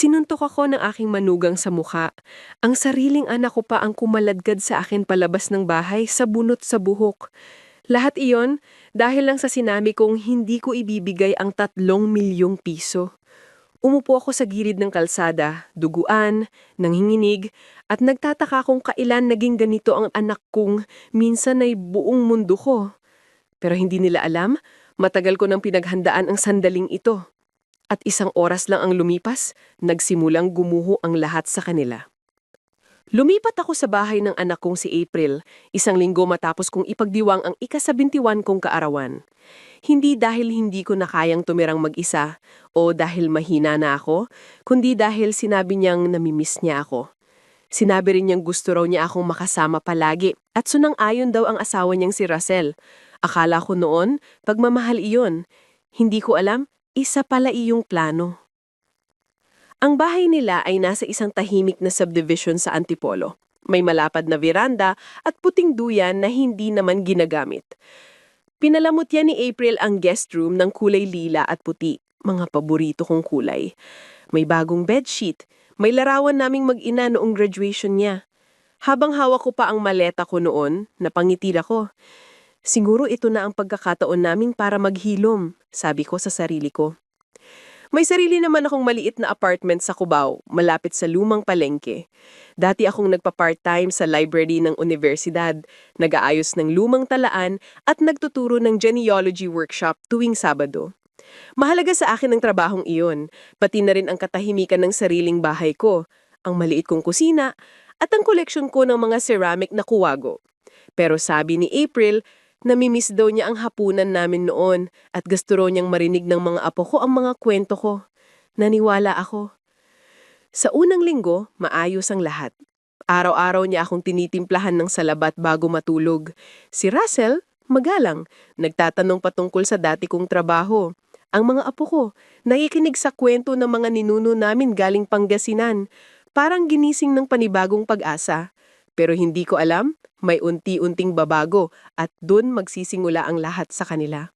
Sinuntok ako ng aking manugang sa mukha. Ang sariling anak ko pa ang kumaladkad sa akin palabas ng bahay sa bunot sa buhok. Lahat iyon dahil lang sa sinabi kong hindi ko ibibigay ang 3 milyong piso. Umupo ako sa gilid ng kalsada, duguan, nanginginig, at nagtataka kung kailan naging ganito ang anak kong minsan ay buong mundo ko. Pero hindi nila alam, matagal ko nang pinaghandaan ang sandaling ito. At 1 oras lang ang lumipas, nagsimulang gumuho ang lahat sa kanila. Lumipat ako sa bahay ng anak kong si April, 1 linggo matapos kong ipagdiwang ang ika-21 kong kaarawan. Hindi dahil hindi ko na kayang tumirang mag-isa o dahil mahina na ako, kundi dahil sinabi niyang namimiss niya ako. Sinabi rin niyang gusto raw niya akong makasama palagi at sunang-ayon daw ang asawa niyang si Russell. Akala ko noon, pagmamahal iyon. Hindi ko alam, isa pala iyong plano. Ang bahay nila ay nasa isang tahimik na subdivision sa Antipolo. May malapad na veranda at puting duyan na hindi naman ginagamit. Pinalamot yan ni April ang guest room ng kulay lila at puti, mga paborito kong kulay. May bagong bedsheet, may larawan naming mag-ina noong graduation niya. Habang hawak ko pa ang maleta ko noon, napangiti ako. Siguro ito na ang pagkakataon naming para maghilom, sabi ko sa sarili ko. May sarili naman akong maliit na apartment sa Cubao, malapit sa lumang palengke. Dati akong nagpa-part-time sa library ng universidad, nag-aayos ng lumang talaan at nagtuturo ng genealogy workshop tuwing Sabado. Mahalaga sa akin ang trabahong iyon, pati na rin ang katahimikan ng sariling bahay ko, ang maliit kong kusina, at ang koleksyon ko ng mga ceramic na kuwago. Pero sabi ni April, namimiss daw niya ang hapunan namin noon at gusto raw niyang marinig ng mga apo ko ang mga kwento ko. Naniwala ako. Sa unang linggo, maayos ang lahat. Araw-araw niya akong tinitimplahan ng salabat bago matulog. Si Russell, magalang, nagtatanong patungkol sa dati kong trabaho. Ang mga apo ko, nakikinig sa kwento ng mga ninuno namin galing Pangasinan. Parang ginising ng panibagong pag-asa. Pero hindi ko alam, may unti-unting babago at dun magsisimula ang lahat sa kanila.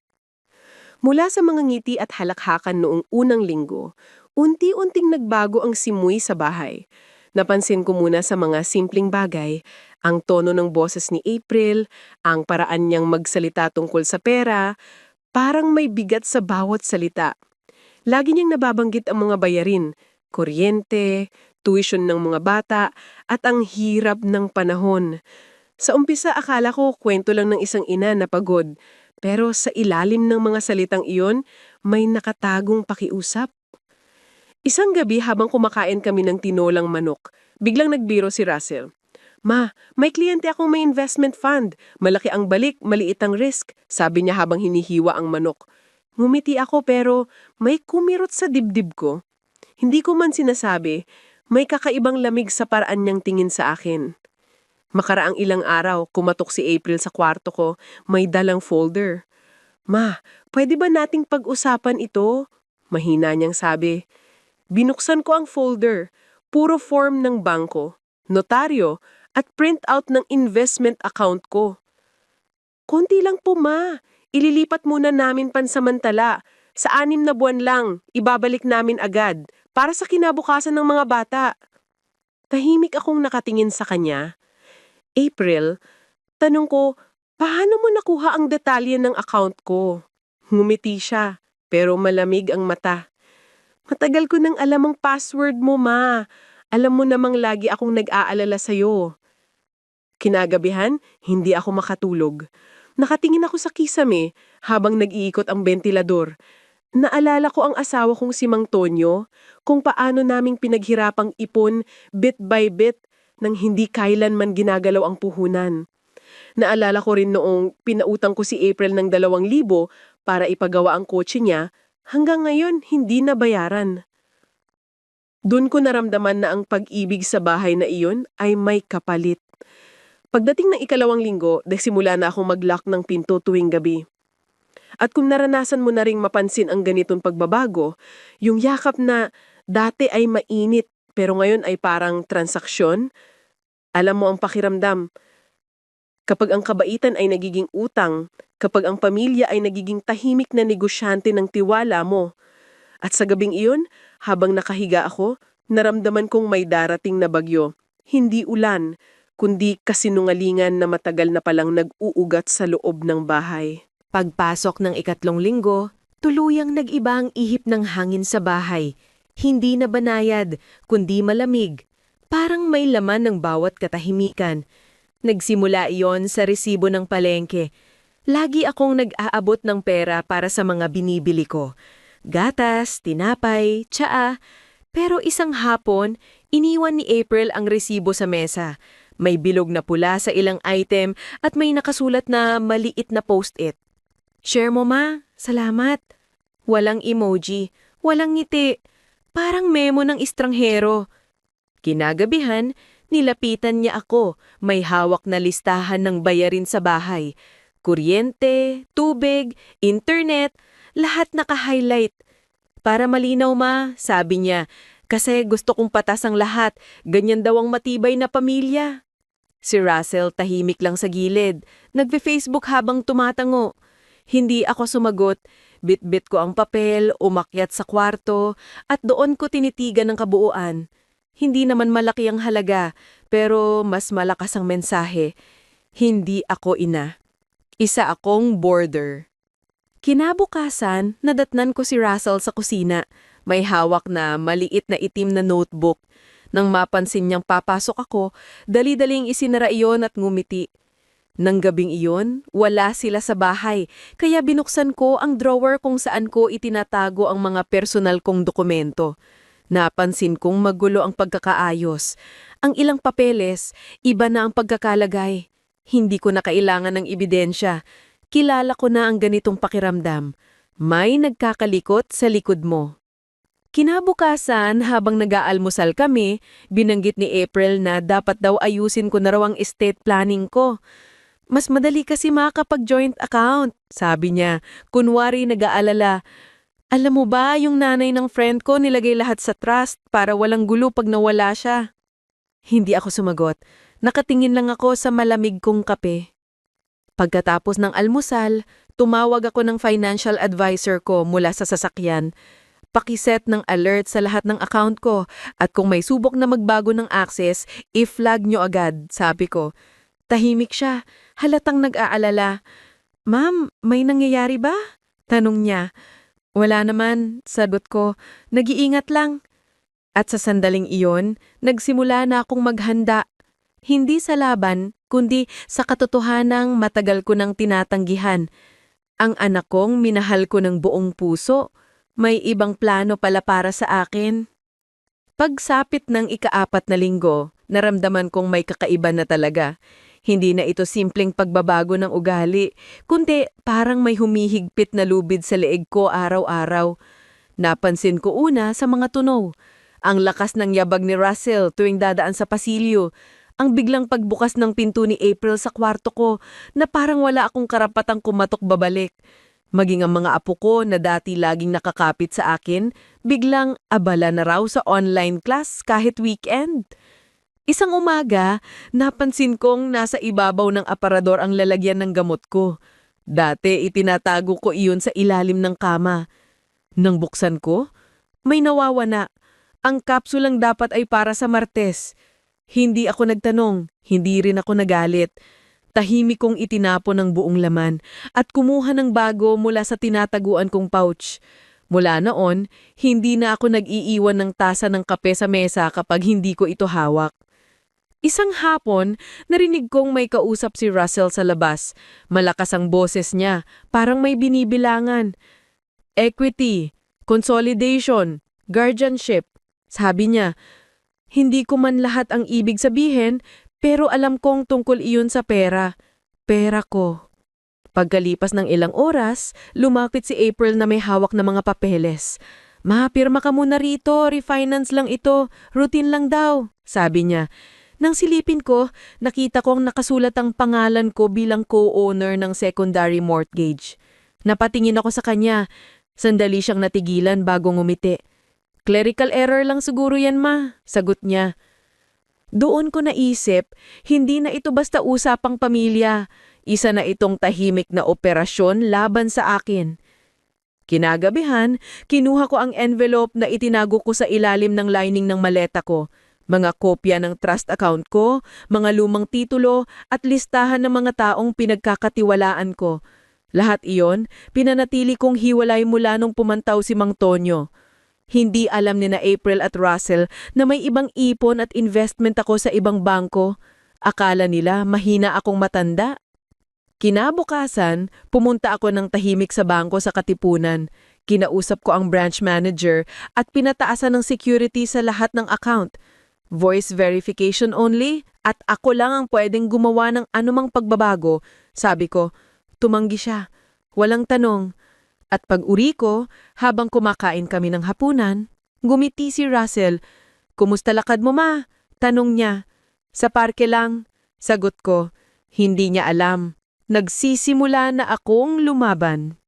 Mula sa mga ngiti at halakhakan noong unang linggo, unti-unting nagbago ang simoy sa bahay. Napansin ko muna sa mga simpleng bagay, ang tono ng boses ni April, ang paraan niyang magsalita tungkol sa pera, parang may bigat sa bawat salita. Lagi niyang nababanggit ang mga bayarin, kuryente, tuition ng mga bata, at ang hirap ng panahon. Sa umpisa akala ko kwento lang ng isang ina na pagod, pero sa ilalim ng mga salitang iyon, may nakatagong pakiusap. Isang gabi habang kumakain kami ng tinolang manok, biglang nagbiro si Russell. Ma, may kliyente akong may investment fund. Malaki ang balik, maliit ang risk, sabi niya habang hinihiwa ang manok. Ngumiti ako pero may kumirot sa dibdib ko. Hindi ko man sinasabi, may kakaibang lamig sa paraan niyang tingin sa akin. Makaraang ilang araw, kumatok si April sa kwarto ko, may dalang folder. Ma, pwede ba nating pag-usapan ito? Mahina niyang sabi. Binuksan ko ang folder, puro form ng bangko, notaryo, at printout ng investment account ko. Konti lang po ma, ililipat muna namin pansamantala. Sa 6 na buwan lang, ibabalik namin agad, para sa kinabukasan ng mga bata. Tahimik akong nakatingin sa kanya. April, tanong ko, paano mo nakuha ang detalye ng account ko? Ngumiti siya, pero malamig ang mata. Matagal ko nang alam ang password mo, ma. Alam mo namang lagi akong nag-aalala sa'yo. Kinagabihan, hindi ako makatulog. Nakatingin ako sa kisame habang nag-iikot ang bentilador. Naalala ko ang asawa kong si Mang Tonyo, kung paano naming pinaghirapang ipon bit by bit nang hindi kailanman ginagalaw ang puhunan. Naalala ko rin noong pinautang ko si April ng 2,000 para ipagawa ang kotse niya, hanggang ngayon hindi nabayaran. Doon ko naramdaman na ang pag-ibig sa bahay na iyon ay may kapalit. Pagdating ng 2 linggo, nagsimula na akong mag-lock ng pinto tuwing gabi. At kung naranasan mo na ring mapansin ang ganitong pagbabago, yung yakap na dati ay mainit pero ngayon ay parang transaksyon, alam mo ang pakiramdam. Kapag ang kabaitan ay nagiging utang, kapag ang pamilya ay nagiging tahimik na negosyante ng tiwala mo. At sa gabing iyon, habang nakahiga ako, Naramdaman kong may darating na bagyo. Hindi ulan, kundi kasinungalingan na matagal na palang nag-uugat sa loob ng bahay. Pagpasok ng ikatlong linggo, tuluyang nag-iba ang ihip ng hangin sa bahay. Hindi na banayad, kundi malamig. Parang may laman ng bawat katahimikan. Nagsimula iyon sa resibo ng palengke. Lagi akong nag-aabot ng pera para sa mga binibili ko. Gatas, tinapay, tsaa. Pero isang hapon, iniwan ni April ang resibo sa mesa. May bilog na pula sa ilang item at may nakasulat na maliit na post-it. "Share mo, ma. Salamat." Walang emoji, walang ngiti. Parang memo ng estranghero. Kinagabihan, nilapitan niya ako. May hawak na listahan ng bayarin sa bahay. Kuryente, tubig, internet, lahat naka-highlight. "Para malinaw, ma," sabi niya. "Kasi gusto kong patas ang lahat. Ganyan daw ang matibay na pamilya." Si Russell tahimik lang sa gilid. Nagbe-Facebook habang tumatango. Hindi ako sumagot. Bit-bit ko ang papel, umakyat sa kwarto, at doon ko tinitigan ang kabuuan. Hindi naman malaki ang halaga, pero mas malakas ang mensahe. Hindi ako ina. Isa akong boarder. Kinabukasan, nadatnan ko si Russell sa kusina. May hawak na maliit na itim na notebook. Nang mapansin niyang papasok ako, dali-daling isinara iyon at ngumiti. Nang gabing iyon, wala sila sa bahay, kaya binuksan ko ang drawer kung saan ko itinatago ang mga personal kong dokumento. Napansin kong magulo ang pagkakaayos. Ang ilang papeles, iba na ang pagkakalagay. Hindi ko na kailangan ng ebidensya. Kilala ko na ang ganitong pakiramdam. May nagkakalikot sa likod mo. Kinabukasan, habang nag-aalmusal kami, binanggit ni April na dapat daw ayusin ko na raw ang estate planning ko. "Mas madali kasi makakapag-joint account," sabi niya. Kunwari nag-aalala. "Alam mo ba, yung nanay ng friend ko nilagay lahat sa trust para walang gulo pag nawala siya." Hindi ako sumagot. Nakatingin lang ako sa malamig kong kape. Pagkatapos ng almusal, tumawag ako ng financial advisor ko mula sa sasakyan. Pakiset ng alert sa lahat ng account ko at kung may subok na magbago ng access, i-flag nyo agad, sabi ko. Tahimik siya, halatang nag-aalala. "Ma'am, may nangyayari ba?" tanong niya. "Wala naman," sagot ko. "Nag-iingat lang." At sa sandaling iyon, nagsimula na akong maghanda. Hindi sa laban, kundi sa katotohanang matagal ko nang tinatanggihan. Ang anak kong minahal ko ng buong puso. May ibang plano pala para sa akin. Pagsapit ng ika-4 na linggo, naramdaman kong may kakaiba na talaga. Hindi na ito simpleng pagbabago ng ugali, kundi parang may humihigpit na lubid sa leeg ko araw-araw. Napansin ko una sa mga tunog. Ang lakas ng yabag ni Russell tuwing dadaan sa pasilyo. Ang biglang pagbukas ng pinto ni April sa kwarto ko na parang wala akong karapatang kumatok babalik. Maging ang mga apo ko na dati laging nakakapit sa akin, biglang abala na raw sa online class kahit weekend. Isang umaga, napansin kong nasa ibabaw ng aparador ang lalagyan ng gamot ko. Dati itinatago ko iyon sa ilalim ng kama. Nang buksan ko, may nawawana. Ang kapsulang dapat ay para sa Martes. Hindi ako nagtanong, hindi rin ako nagalit. Tahimik kong itinapon ang buong laman at kumuha ng bago mula sa tinataguan kong pouch. Mula noon, hindi na ako nag-iiwan ng tasa ng kape sa mesa kapag hindi ko ito hawak. Isang hapon, narinig kong may kausap si Russell sa labas. Malakas ang boses niya, parang may binibilangan. "Equity, consolidation, guardianship," sabi niya. Hindi ko man lahat ang ibig sabihin, pero alam kong tungkol iyon sa pera. Pera ko. Pagkalipas ng ilang oras, lumapit si April na may hawak na mga papeles. "Ma, pirma ka muna rito, refinance lang ito, routine lang daw," sabi niya. Nang silipin ko, nakita kong nakasulat ang pangalan ko bilang co-owner ng secondary mortgage. Napatingin ako sa kanya. Sandali siyang natigilan bago ngumiti. "Clerical error lang siguro yan, ma," sagot niya. Doon ko naisip, hindi na ito basta usapang pamilya. Isa na itong tahimik na operasyon laban sa akin. Kinagabihan, kinuha ko ang envelope na itinago ko sa ilalim ng lining ng maleta ko. Mga kopya ng trust account ko, mga lumang titulo at listahan ng mga taong pinagkakatiwalaan ko. Lahat iyon, pinanatili kong hiwalay mula nung pumantaw si Mang Tonyo. Hindi alam ni na April at Russell na may ibang ipon at investment ako sa ibang bangko. Akala nila mahina akong matanda. Kinabukasan, pumunta ako ng tahimik sa bangko sa Katipunan. Kinausap ko ang branch manager at pinataasan ng security sa lahat ng account. Voice verification only at ako lang ang pwedeng gumawa ng anumang pagbabago. Sabi ko, tumanggi siya. Walang tanong. At pag-uri ko, habang kumakain kami ng hapunan, gumiti si Russell. Kumusta lakad mo ma? Tanong niya. Sa parke lang. Sagot ko. Hindi niya alam. Nagsisimula na akong lumaban.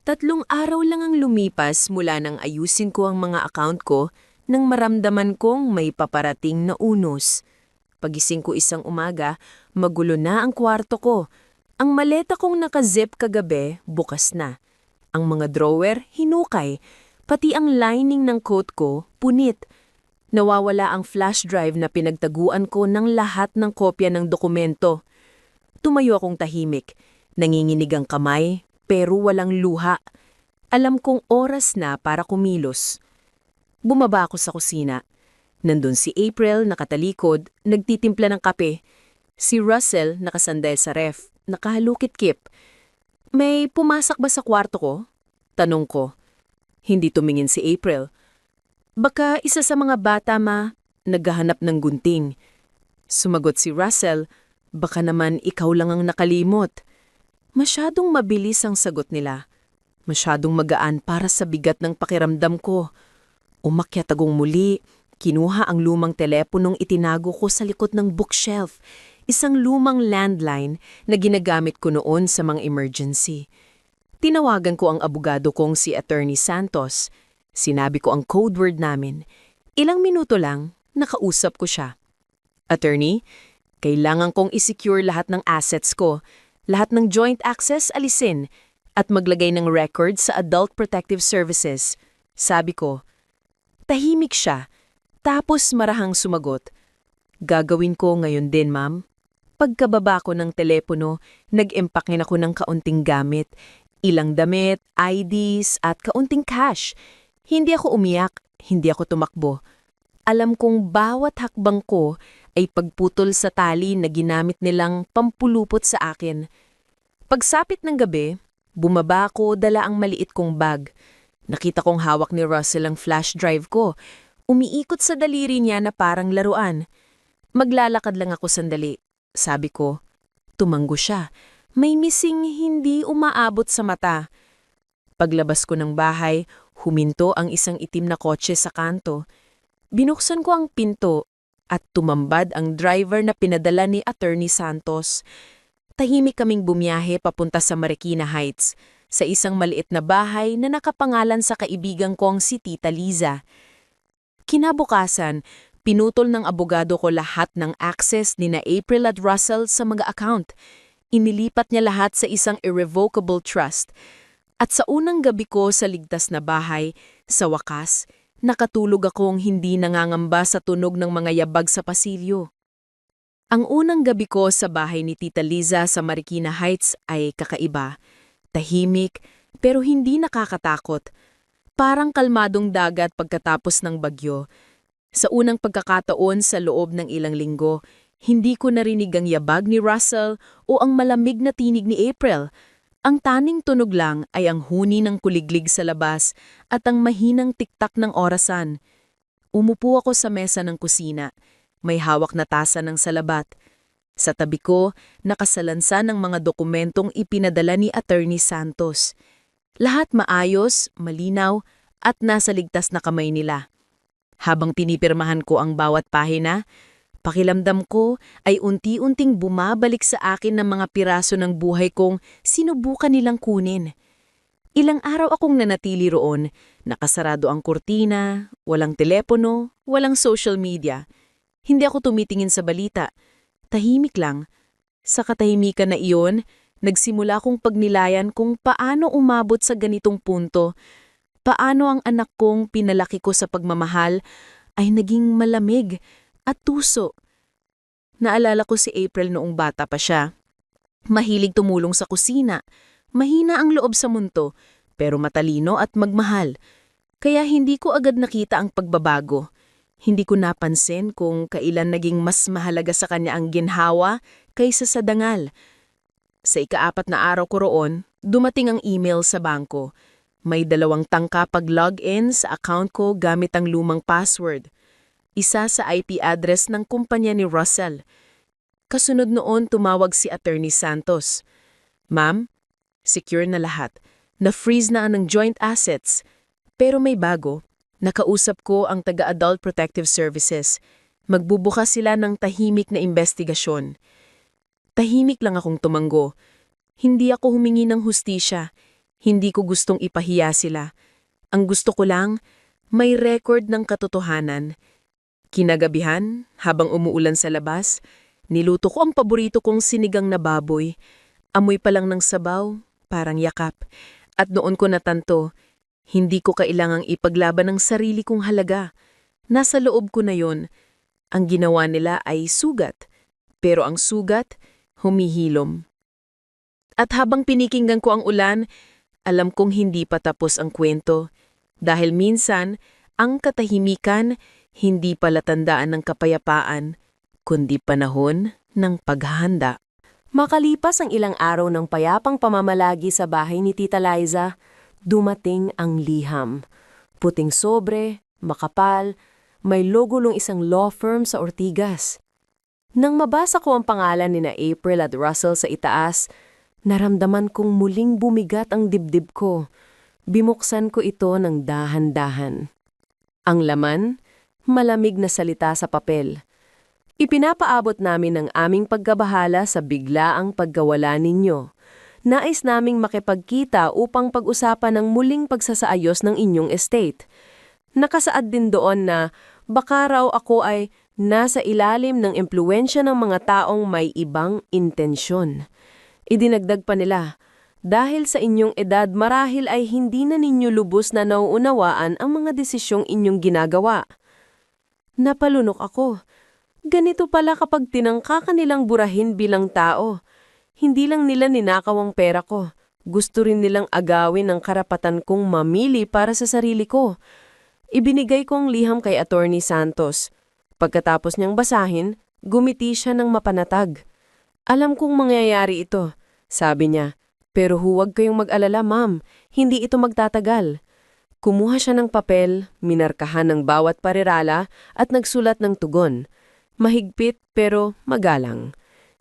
3 araw lang ang lumipas mula nang ayusin ko ang mga account ko nang maramdaman kong may paparating na unos. Pagising ko isang umaga, magulo na ang kwarto ko. Ang maleta kong nakazip kagabi, bukas na. Ang mga drawer, hinukay. Pati ang lining ng coat ko, punit. Nawawala ang flash drive na pinagtaguan ko ng lahat ng kopya ng dokumento. Tumayo akong tahimik. Nanginginig ang kamay, pero walang luha. Alam kong oras na para kumilos. Bumaba ako sa kusina. Nandun si April nakatalikod, nagtitimpla ng kape. Si Russell nakasandal sa ref, nakahalukit-kip. May pumasak ba sa kwarto ko? Tanong ko. Hindi tumingin si April. Baka isa sa mga bata ma, naghahanap ng gunting. Sumagot si Russell, baka naman ikaw lang ang nakalimot. Masyadong mabilis ang sagot nila. Masyadong magaan para sa bigat ng pakiramdam ko. Umakyat agong muli, kinuha ang lumang teleponong itinago ko sa likod ng bookshelf, isang lumang landline na ginagamit ko noon sa mga emergency. Tinawagan ko ang abogado kong si Attorney Santos. Sinabi ko ang code word namin. Ilang minuto lang, nakausap ko siya. Attorney, kailangan kong isecure lahat ng assets ko, lahat ng joint access alisin, at maglagay ng record sa Adult Protective Services. Sabi ko. Tahimik siya, tapos marahang sumagot. Gagawin ko ngayon din, ma'am. Pagkababa ko ng telepono, nag-empakin ako ng kaunting gamit. Ilang damit, IDs, at kaunting cash. Hindi ako umiyak, hindi ako tumakbo. Alam kong bawat hakbang ko ay pagputol sa tali na ginamit nilang pampulupot sa akin. Pagsapit ng gabi, bumaba ako dala ang maliit kong bag. Nakita kong hawak ni Russell ang flash drive ko. Umiikot sa daliri niya na parang laruan. Maglalakad lang ako sandali. Sabi ko, tumanggo siya. May mising hindi umaabot sa mata. Paglabas ko ng bahay, huminto ang isang itim na kotse sa kanto. Binuksan ko ang pinto at tumambad ang driver na pinadala ni Attorney Santos. Tahimik kaming bumiyahe papunta sa Marikina Heights, sa isang maliit na bahay na nakapangalan sa kaibigan kong si Tita Liza. Kinabukasan, pinutol ng abogado ko lahat ng access ni na April at Russell sa mga account. Inilipat niya lahat sa isang irrevocable trust. At sa unang gabi ko sa ligtas na bahay, sa wakas, nakatulog akong hindi nangangamba sa tunog ng mga yabag sa pasilyo. Ang unang gabi ko sa bahay ni Tita Liza sa Marikina Heights ay kakaiba. Tahimik, pero hindi nakakatakot. Parang kalmadong dagat pagkatapos ng bagyo. Sa unang pagkakataon sa loob ng ilang linggo, hindi ko narinig ang yabag ni Russell o ang malamig na tinig ni April. Ang taning tunog lang ay ang huni ng kuliglig sa labas at ang mahinang tiktak ng orasan. Umupo ako sa mesa ng kusina. May hawak na tasa ng salabat. Sa tabi ko, nakasalansan ng mga dokumentong ipinadala ni Attorney Santos. Lahat maayos, malinaw, at nasa ligtas na kamay nila. Habang pinipirmahan ko ang bawat pahina, pakiramdam ko ay unti-unting bumabalik sa akin ng mga piraso ng buhay kong sinubukan nilang kunin. Ilang araw akong nanatili roon, nakasarado ang kurtina, walang telepono, walang social media. Hindi ako tumitingin sa balita. Tahimik lang. Sa katahimikan na iyon, Nagsimula kong pagnilayan kung paano umabot sa ganitong punto. Paano ang anak kong pinalaki ko sa pagmamahal ay naging malamig at tuso. Naalala ko si April noong bata pa siya. Mahilig tumulong sa kusina, mahina ang loob sa munto, pero matalino at magmahal. Kaya hindi ko agad nakita ang pagbabago. Hindi ko napansin kung kailan naging mas mahalaga sa kanya ang ginhawa kaysa sa dangal. Sa ika-4 na araw ko roon, dumating ang email sa bangko. May 2 tangka pag-login sa account ko gamit ang lumang password. Isa sa IP address ng kumpanya ni Russell. Kasunod noon tumawag si Attorney Santos. Ma'am, secure na lahat. Na-freeze na ang joint assets. Pero may bago. Nakausap ko ang taga-Adult Protective Services. Magbubukas sila ng tahimik na investigasyon. Tahimik lang akong tumanggo. Hindi ako humingi ng hustisya. Hindi ko gustong ipahiya sila. Ang gusto ko lang, may record ng katotohanan. Kinagabihan, habang umuulan sa labas, niluto ko ang paborito kong sinigang na baboy. Amoy pa lang ng sabaw, parang yakap. At noon ko natanto, hindi ko kailangang ipaglaban ang sarili kong halaga. Nasa loob ko na yon. Ang ginawa nila ay sugat. Pero ang sugat, humihilom. At habang pinikinggan ko ang ulan, alam kong hindi pa tapos ang kwento. Dahil minsan, ang katahimikan, hindi pala tandaan ng kapayapaan, kundi panahon ng paghahanda. Makalipas ang ilang araw ng payapang pamamalagi sa bahay ni Tita Liza, dumating ang liham. Puting sobre, makapal, may logolong isang law firm sa Ortigas. Nang mabasa ko ang pangalan ni na April at Russell sa itaas, naramdaman kong muling bumigat ang dibdib ko. Bimuksan ko ito ng dahan-dahan. Ang laman, malamig na salita sa papel. Ipinapaabot namin ang aming pagkabahala sa biglaang pagkawala ninyo. Nais naming makipagkita upang pag-usapan ang muling pagsasaayos ng inyong estate. Nakasaad din doon na baka raw ako ay nasa ilalim ng impluwensya ng mga taong may ibang intensyon. Idinagdag pa nila, dahil sa inyong edad marahil ay hindi na ninyo lubos na nauunawaan ang mga desisyong inyong ginagawa. Napalunok ako. Ganito pala kapag tinangka kanilang burahin bilang tao. Hindi lang nila ninakaw ang pera ko. Gusto rin nilang agawin ang karapatan kong mamili para sa sarili ko. Ibinigay ko ang liham kay Attorney Santos. Pagkatapos niyang basahin, gumiti siya ng mapanatag. Alam kong mangyayari ito, sabi niya. Pero huwag kayong mag-alala, ma'am. Hindi ito magtatagal. Kumuha siya ng papel, minarkahan ng bawat parirala at nagsulat ng tugon. Mahigpit pero magalang.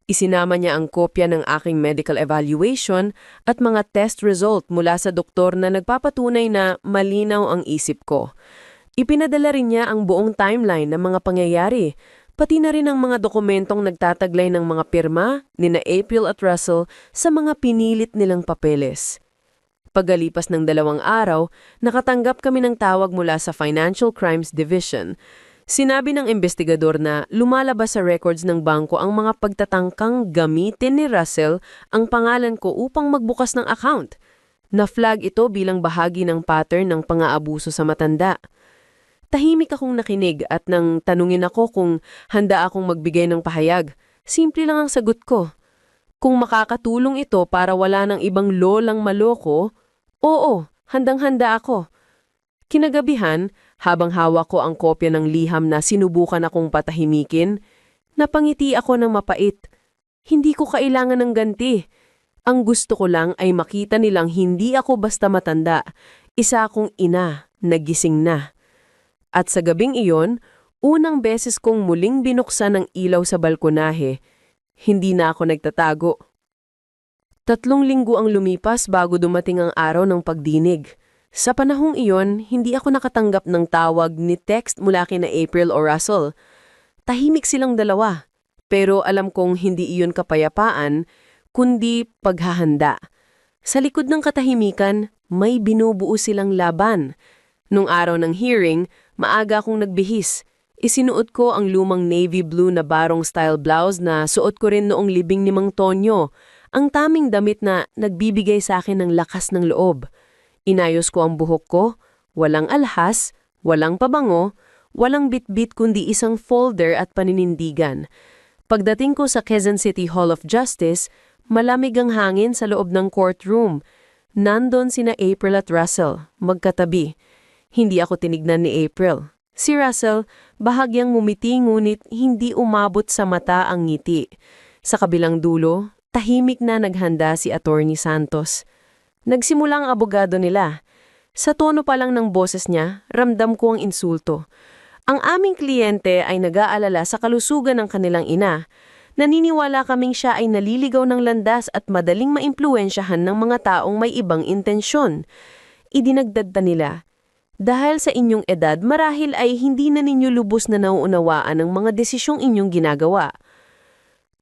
Isinama niya ang kopya ng aking medical evaluation at mga test result mula sa doktor na nagpapatunay na malinaw ang isip ko. Ipinadala rin niya ang buong timeline ng mga pangyayari, pati na rin ang mga dokumentong nagtataglay ng mga pirma ni na April at Russell sa mga pinilit nilang papeles. Pagalipas ng 2 araw, nakatanggap kami ng tawag mula sa Financial Crimes Division. Sinabi ng investigador na lumalabas sa records ng bangko ang mga pagtatangkang gamitin ni Russell ang pangalan ko upang magbukas ng account. Na-flag ito bilang bahagi ng pattern ng pang-aabuso sa matanda. Tahimik akong nakinig at nang tanungin ako kung handa akong magbigay ng pahayag, simple lang ang sagot ko. Kung makakatulong ito para wala ng ibang lolang maloko, oo, handang-handa ako. Kinagabihan, habang hawak ko ang kopya ng liham na sinubukan akong patahimikin, napangiti ako ng mapait. Hindi ko kailangan ng ganti. Ang gusto ko lang ay makita nilang hindi ako basta matanda, isa akong ina, nagising na. At sa gabing iyon, unang beses kong muling binuksan ang ilaw sa balkonahe. Hindi na ako nagtatago. 3 linggo ang lumipas bago dumating ang araw ng pagdinig. Sa panahong iyon, hindi ako nakatanggap ng tawag ni text mula kina April o Russell. Tahimik silang dalawa, pero alam kong hindi iyon kapayapaan, kundi paghahanda. Sa likod ng katahimikan, may binubuo silang laban. Nung araw ng hearing, maaga akong nagbihis. Isinuot ko ang lumang navy blue na barong style blouse na suot ko rin noong libing ni Mang Tonyo, Ang taming damit na nagbibigay sa akin ng lakas ng loob. Inayos ko ang buhok ko, walang alhas, walang pabango, walang bitbit kundi isang folder at paninindigan. Pagdating ko sa Quezon City Hall of Justice, malamig ang hangin sa loob ng courtroom. Nandon sina April at Russell, magkatabi. Hindi ako tinignan ni April. Si Russell, bahagyang ngumiti ngunit hindi umabot sa mata ang ngiti. Sa kabilang dulo, tahimik na naghanda si Attorney Santos. Nagsimula ang abogado nila. Sa tono pa lang ng boses niya, ramdam ko ang insulto. Ang aming kliyente ay nag-aalala sa kalusugan ng kanilang ina. Naniniwala kaming siya ay naliligaw ng landas at madaling maimpluwensyahan ng mga taong may ibang intensyon. Idinagdag pa nila, dahil sa inyong edad marahil ay hindi na ninyo lubos na nauunawaan ang mga desisyong inyong ginagawa.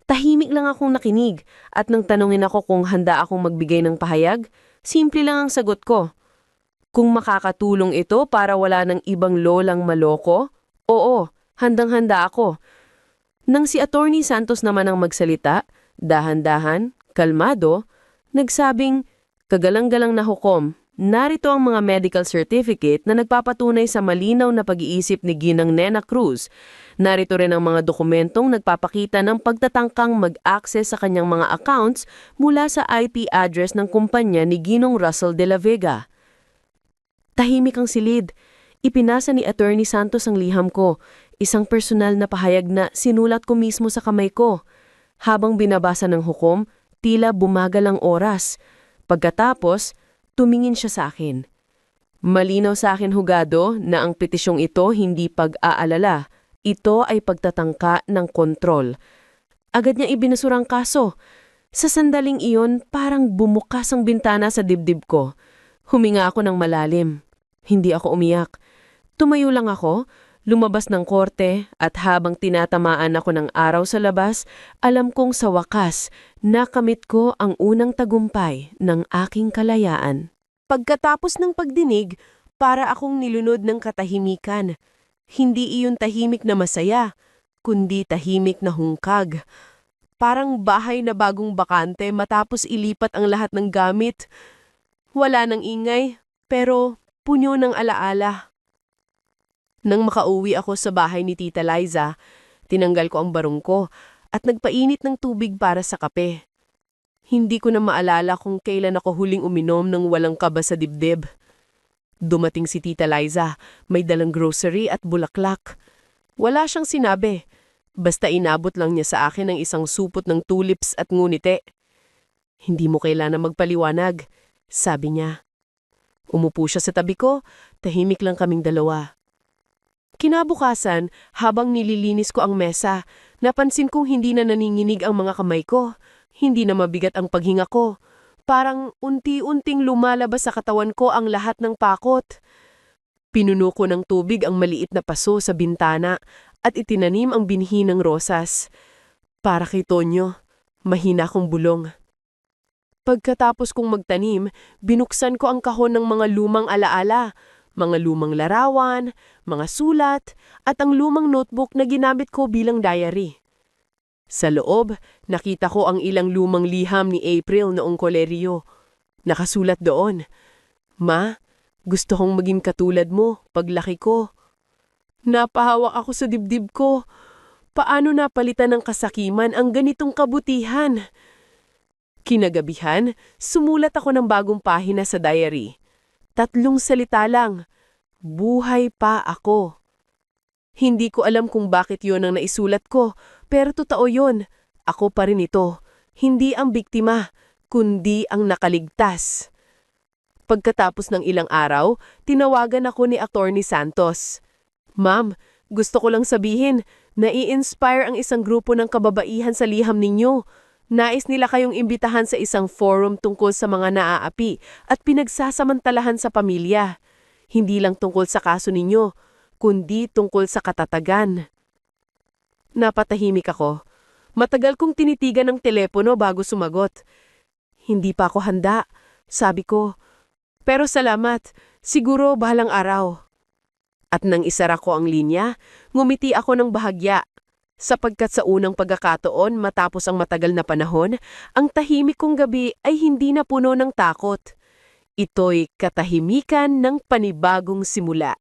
Tahimik lang akong nakinig at nang tanungin ako kung handa akong magbigay ng pahayag, simple lang ang sagot ko. Kung makakatulong ito para wala ng ibang lolang maloko, oo, handang-handa ako. Nang si Attorney Santos naman ang magsalita, dahan-dahan, kalmado, nagsabing, kagalang-galang na hukom, narito ang mga medical certificate na nagpapatunay sa malinaw na pag-iisip ni Ginang Nena Cruz. Narito rin ang mga dokumentong nagpapakita ng pagtatangkang mag-access sa kanyang mga accounts mula sa IP address ng kumpanya ni Ginong Russell de la Vega. Tahimik ang silid. Ipinasa ni Attorney Santos ang liham ko, isang personal na pahayag na sinulat ko mismo sa kamay ko. Habang binabasa ng hukom, tila bumagal ang oras. Pagkatapos, tumingin siya sa akin. Malinaw sa akin hugado na ang petisyong ito hindi pag-aalala. Ito ay pagtatangka ng kontrol. Agad niya ibinasura ang kaso. Sa sandaling iyon, parang bumukas ang bintana sa dibdib ko. Huminga ako ng malalim. Hindi ako umiyak. Tumayo lang ako, lumabas ng korte at habang tinatamaan ako ng araw sa labas, alam kong sa wakas, nakamit ko ang unang tagumpay ng aking kalayaan. Pagkatapos ng pagdinig, para akong nilunod ng katahimikan. Hindi iyon tahimik na masaya, kundi tahimik na hungkag. Parang bahay na bagong bakante matapos ilipat ang lahat ng gamit. Wala nang ingay, pero punyo ng alaala. Nang makauwi ako sa bahay ni Tita Liza, tinanggal ko ang barong ko at nagpainit ng tubig para sa kape. Hindi ko na maalala kung kailan ako huling uminom ng walang kaba sa dibdib. Dumating si Tita Liza, may dalang grocery at bulaklak. Wala siyang sinabi, basta inabot lang niya sa akin ang isang supot ng tulips at ngunite. Hindi mo kailangan magpaliwanag, sabi niya. Umupo siya sa tabi ko, tahimik lang kaming dalawa. Kinabukasan, habang nililinis ko ang mesa, napansin kong hindi na naninginig ang mga kamay ko. Hindi na mabigat ang paghinga ko. Parang unti-unting lumalabas sa katawan ko ang lahat ng pakot. Pinuno ko ng tubig ang maliit na paso sa bintana at itinanim ang binhi ng rosas. Para kay Tonyo, mahina kong bulong. Pagkatapos kong magtanim, binuksan ko ang kahon ng mga lumang alaala, mga lumang larawan, mga sulat, at ang lumang notebook na ginamit ko bilang diary. Sa loob, nakita ko ang ilang lumang liham ni April noong kolehiyo. Nakasulat doon, "Ma, gusto kong maging katulad mo paglaki ko." Napahawak ako sa dibdib ko. Paano napalitan ng kasakiman ang ganitong kabutihan? Kinagabihan, sumulat ako ng bagong pahina sa diary. 3 salita lang, "Buhay pa ako." Hindi ko alam kung bakit yon ang naisulat ko, pero totoo yon. Ako pa rin ito. Hindi ang biktima, kundi ang nakaligtas. Pagkatapos ng ilang araw, tinawagan ako ni Attorney Santos. "Ma'am, gusto ko lang sabihin, nai-inspire ang isang grupo ng kababaihan sa liham ninyo. Nais nila kayong imbitahan sa isang forum tungkol sa mga naaapi at pinagsasamantalahan sa pamilya. Hindi lang tungkol sa kaso ninyo, kundi tungkol sa katatagan." Napatahimik ako. Matagal kong tinitigan ang telepono bago sumagot. "Hindi pa ako handa," sabi ko. "Pero salamat, siguro bahalang araw." At nang isara ko ang linya, ngumiti ako ng bahagya. Sapagkat sa unang pagkakataon matapos ang matagal na panahon, ang tahimik kong gabi ay hindi na puno ng takot. Ito'y katahimikan ng panibagong simula.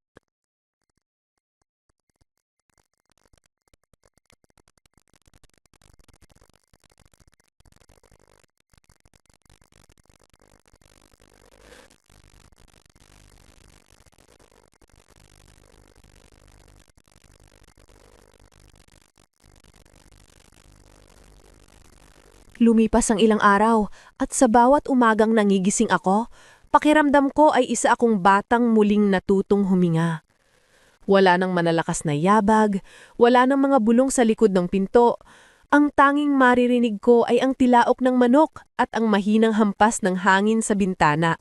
Lumipas ang ilang araw at sa bawat umagang nangigising ako, pakiramdam ko ay isa akong batang muling natutong huminga. Wala nang manalakas na yabag, wala nang mga bulong sa likod ng pinto. Ang tanging maririnig ko ay ang tilaok ng manok at ang mahinang hampas ng hangin sa bintana.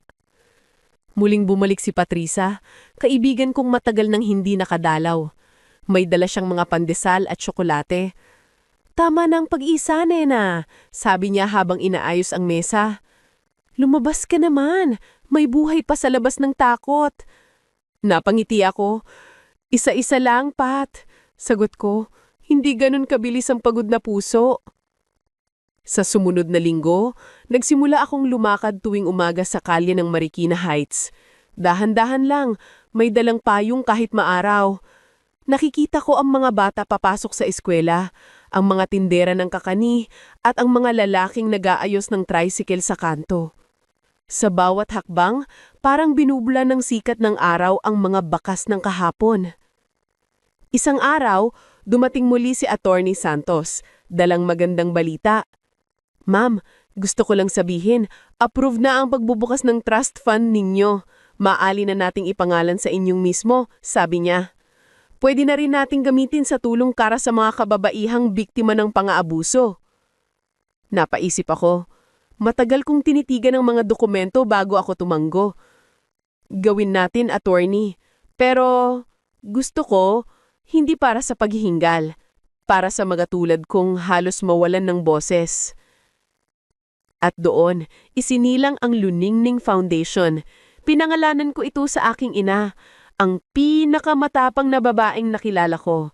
Muling bumalik si Patricia, kaibigan kong matagal nang hindi nakadalaw. May dala siyang mga pandesal at tsokolate. "Tama ng pag-isa, Nena," sabi niya habang inaayos ang mesa. "Lumabas ka naman, may buhay pa sa labas ng takot." Napangiti ako. "Isa-isa lang, Pat." Sagot ko, hindi ganun kabilis ang pagod na puso. Sa sumunod na linggo, nagsimula akong lumakad tuwing umaga sa kalye ng Marikina Heights. Dahan-dahan lang, may dalang payong kahit maaraw. Nakikita ko ang mga bata papasok sa eskwela, ang mga tindera ng kakani, at ang mga lalaking nag-aayos ng tricycle sa kanto. Sa bawat hakbang, parang binubula ng sikat ng araw ang mga bakas ng kahapon. Isang araw, dumating muli si Attorney Santos, dalang magandang balita. "Ma'am, gusto ko lang sabihin, approve na ang pagbubukas ng trust fund ninyo. Maali na nating ipangalan sa inyong mismo," sabi niya. "Pwede na rin nating gamitin sa tulong para sa mga kababaihang biktima ng pang-aabuso." Napaisip ako. Matagal kong tinitigan ang mga dokumento bago ako tumanggo. "Gawin natin, attorney. Pero gusto ko, hindi para sa paghihinggal. Para sa mga tulad kong halos mawalan ng boses." At doon, isinilang ang Luningning Foundation. Pinangalanan ko ito sa aking ina, ang pinakamatapang na babaeng nakilala ko.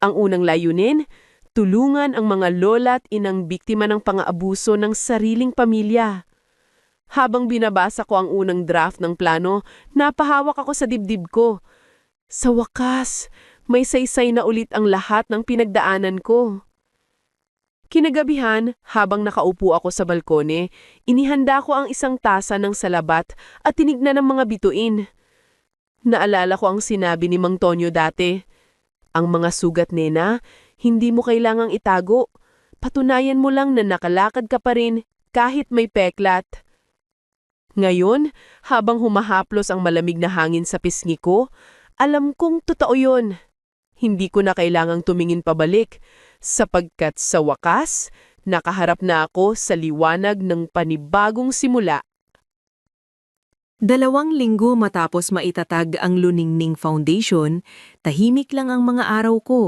Ang unang layunin, tulungan ang mga lola at inang biktima ng pang-aabuso ng sariling pamilya. Habang binabasa ko ang unang draft ng plano, napahawak ako sa dibdib ko. Sa wakas, may saysay na ulit ang lahat ng pinagdaanan ko. Kinagabihan, habang nakaupo ako sa balkone, inihanda ko ang isang tasa ng salabat at tinignan ng mga bituin. Naalala ko ang sinabi ni Mang Tonyo dati, "Ang mga sugat, Nena, hindi mo kailangang itago. Patunayan mo lang na nakalakad ka pa rin kahit may peklat." Ngayon, habang humahaplos ang malamig na hangin sa pisngi ko, alam kong totoo yun. Hindi ko na kailangang tumingin pabalik, sapagkat sa wakas, nakaharap na ako sa liwanag ng panibagong simula. 2 linggo matapos maitatag ang Luningning Foundation, tahimik lang ang mga araw ko.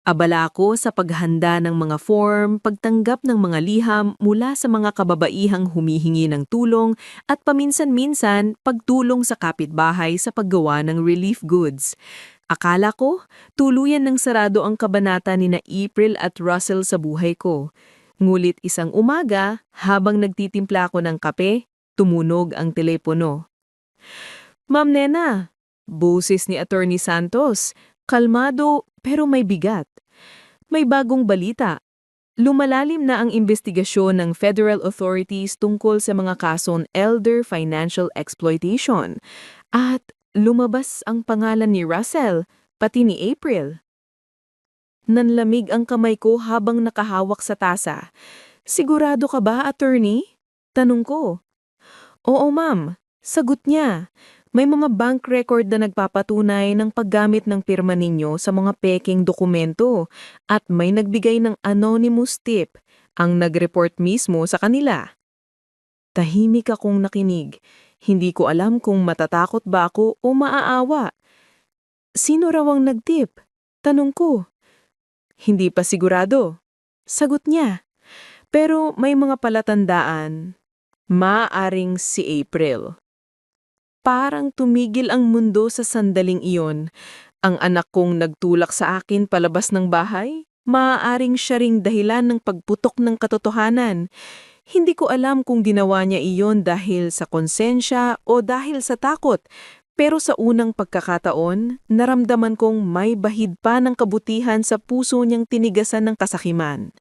Abala ako sa paghanda ng mga form, pagtanggap ng mga liham mula sa mga kababaihang humihingi ng tulong at paminsan-minsan pagtulong sa kapitbahay sa paggawa ng relief goods. Akala ko, tuluyan ng sarado ang kabanata ni na April at Russell sa buhay ko. Ngulit isang umaga, habang nagtitimpla ako ng kape, tumunog ang telepono. "Ma'am Nena," boses ni Attorney Santos, kalmado pero may bigat. "May bagong balita. Lumalalim na ang investigasyon ng federal authorities tungkol sa mga kasong elder financial exploitation. At lumabas ang pangalan ni Russell, pati ni April." Nanlamig ang kamay ko habang nakahawak sa tasa. "Sigurado ka ba, attorney?" Tanong ko. "Oo, ma'am," sagot niya. "May mga bank record na nagpapatunay ng paggamit ng pirma ninyo sa mga peking dokumento at may nagbigay ng anonymous tip ang nag-report mismo sa kanila." Tahimik akong nakinig. Hindi ko alam kung matatakot ba ako o maaawa. "Sino raw ang nag-tip?" Tanong ko. "Hindi pa sigurado," sagot niya. "Pero may mga palatandaan. Maaaring si April." Parang tumigil ang mundo sa sandaling iyon. Ang anak kong nagtulak sa akin palabas ng bahay, maaaring siya ring dahilan ng pagputok ng katotohanan. Hindi ko alam kung ginawa niya iyon dahil sa konsensya o dahil sa takot. Pero sa unang pagkakataon, naramdaman kong may bahid pa ng kabutihan sa puso niyang tinigasan ng kasakiman.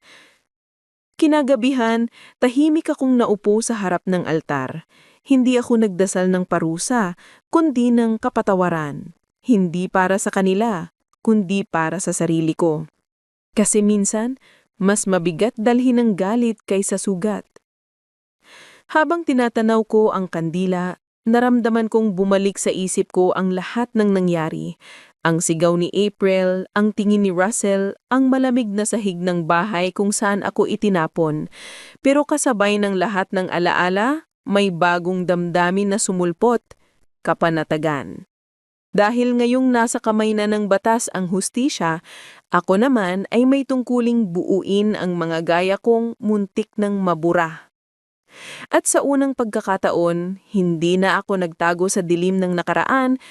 Kinagabihan, tahimik akong naupo sa harap ng altar. Hindi ako nagdasal ng parusa, kundi ng kapatawaran. Hindi para sa kanila, kundi para sa sarili ko. Kasi minsan, mas mabigat dalhin ng galit kaysa sugat. Habang tinatanaw ko ang kandila, naramdaman kong bumalik sa isip ko ang lahat ng nangyari. Ang sigaw ni April, ang tingin ni Russell, ang malamig na sahig ng bahay kung saan ako itinapon. Pero kasabay ng lahat ng alaala, may bagong damdamin na sumulpot, kapanatagan. Dahil ngayong nasa kamay na ng batas ang hustisya, ako naman ay may tungkuling buuin ang mga gaya kong muntik ng mabura. At sa unang pagkakataon, hindi na ako nagtago sa dilim ng nakaraan,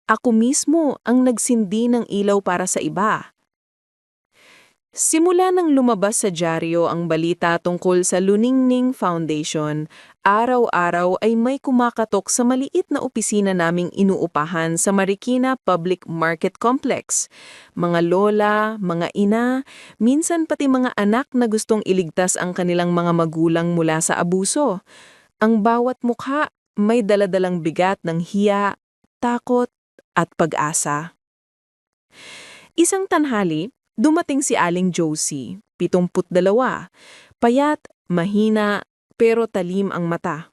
ako mismo ang nagsindi ng ilaw para sa iba. Simula nang lumabas sa dyaryo ang balita tungkol sa Luningning Foundation, araw-araw ay may kumakatok sa maliit na opisina naming inuupahan sa Marikina Public Market Complex. Mga lola, mga ina, minsan pati mga anak na gustong iligtas ang kanilang mga magulang mula sa abuso. Ang bawat mukha may daladalang bigat ng hiya, takot, at pag-asa. Isang tanghali, dumating si Aling Josie, 72, payat, mahina, pero talim ang mata.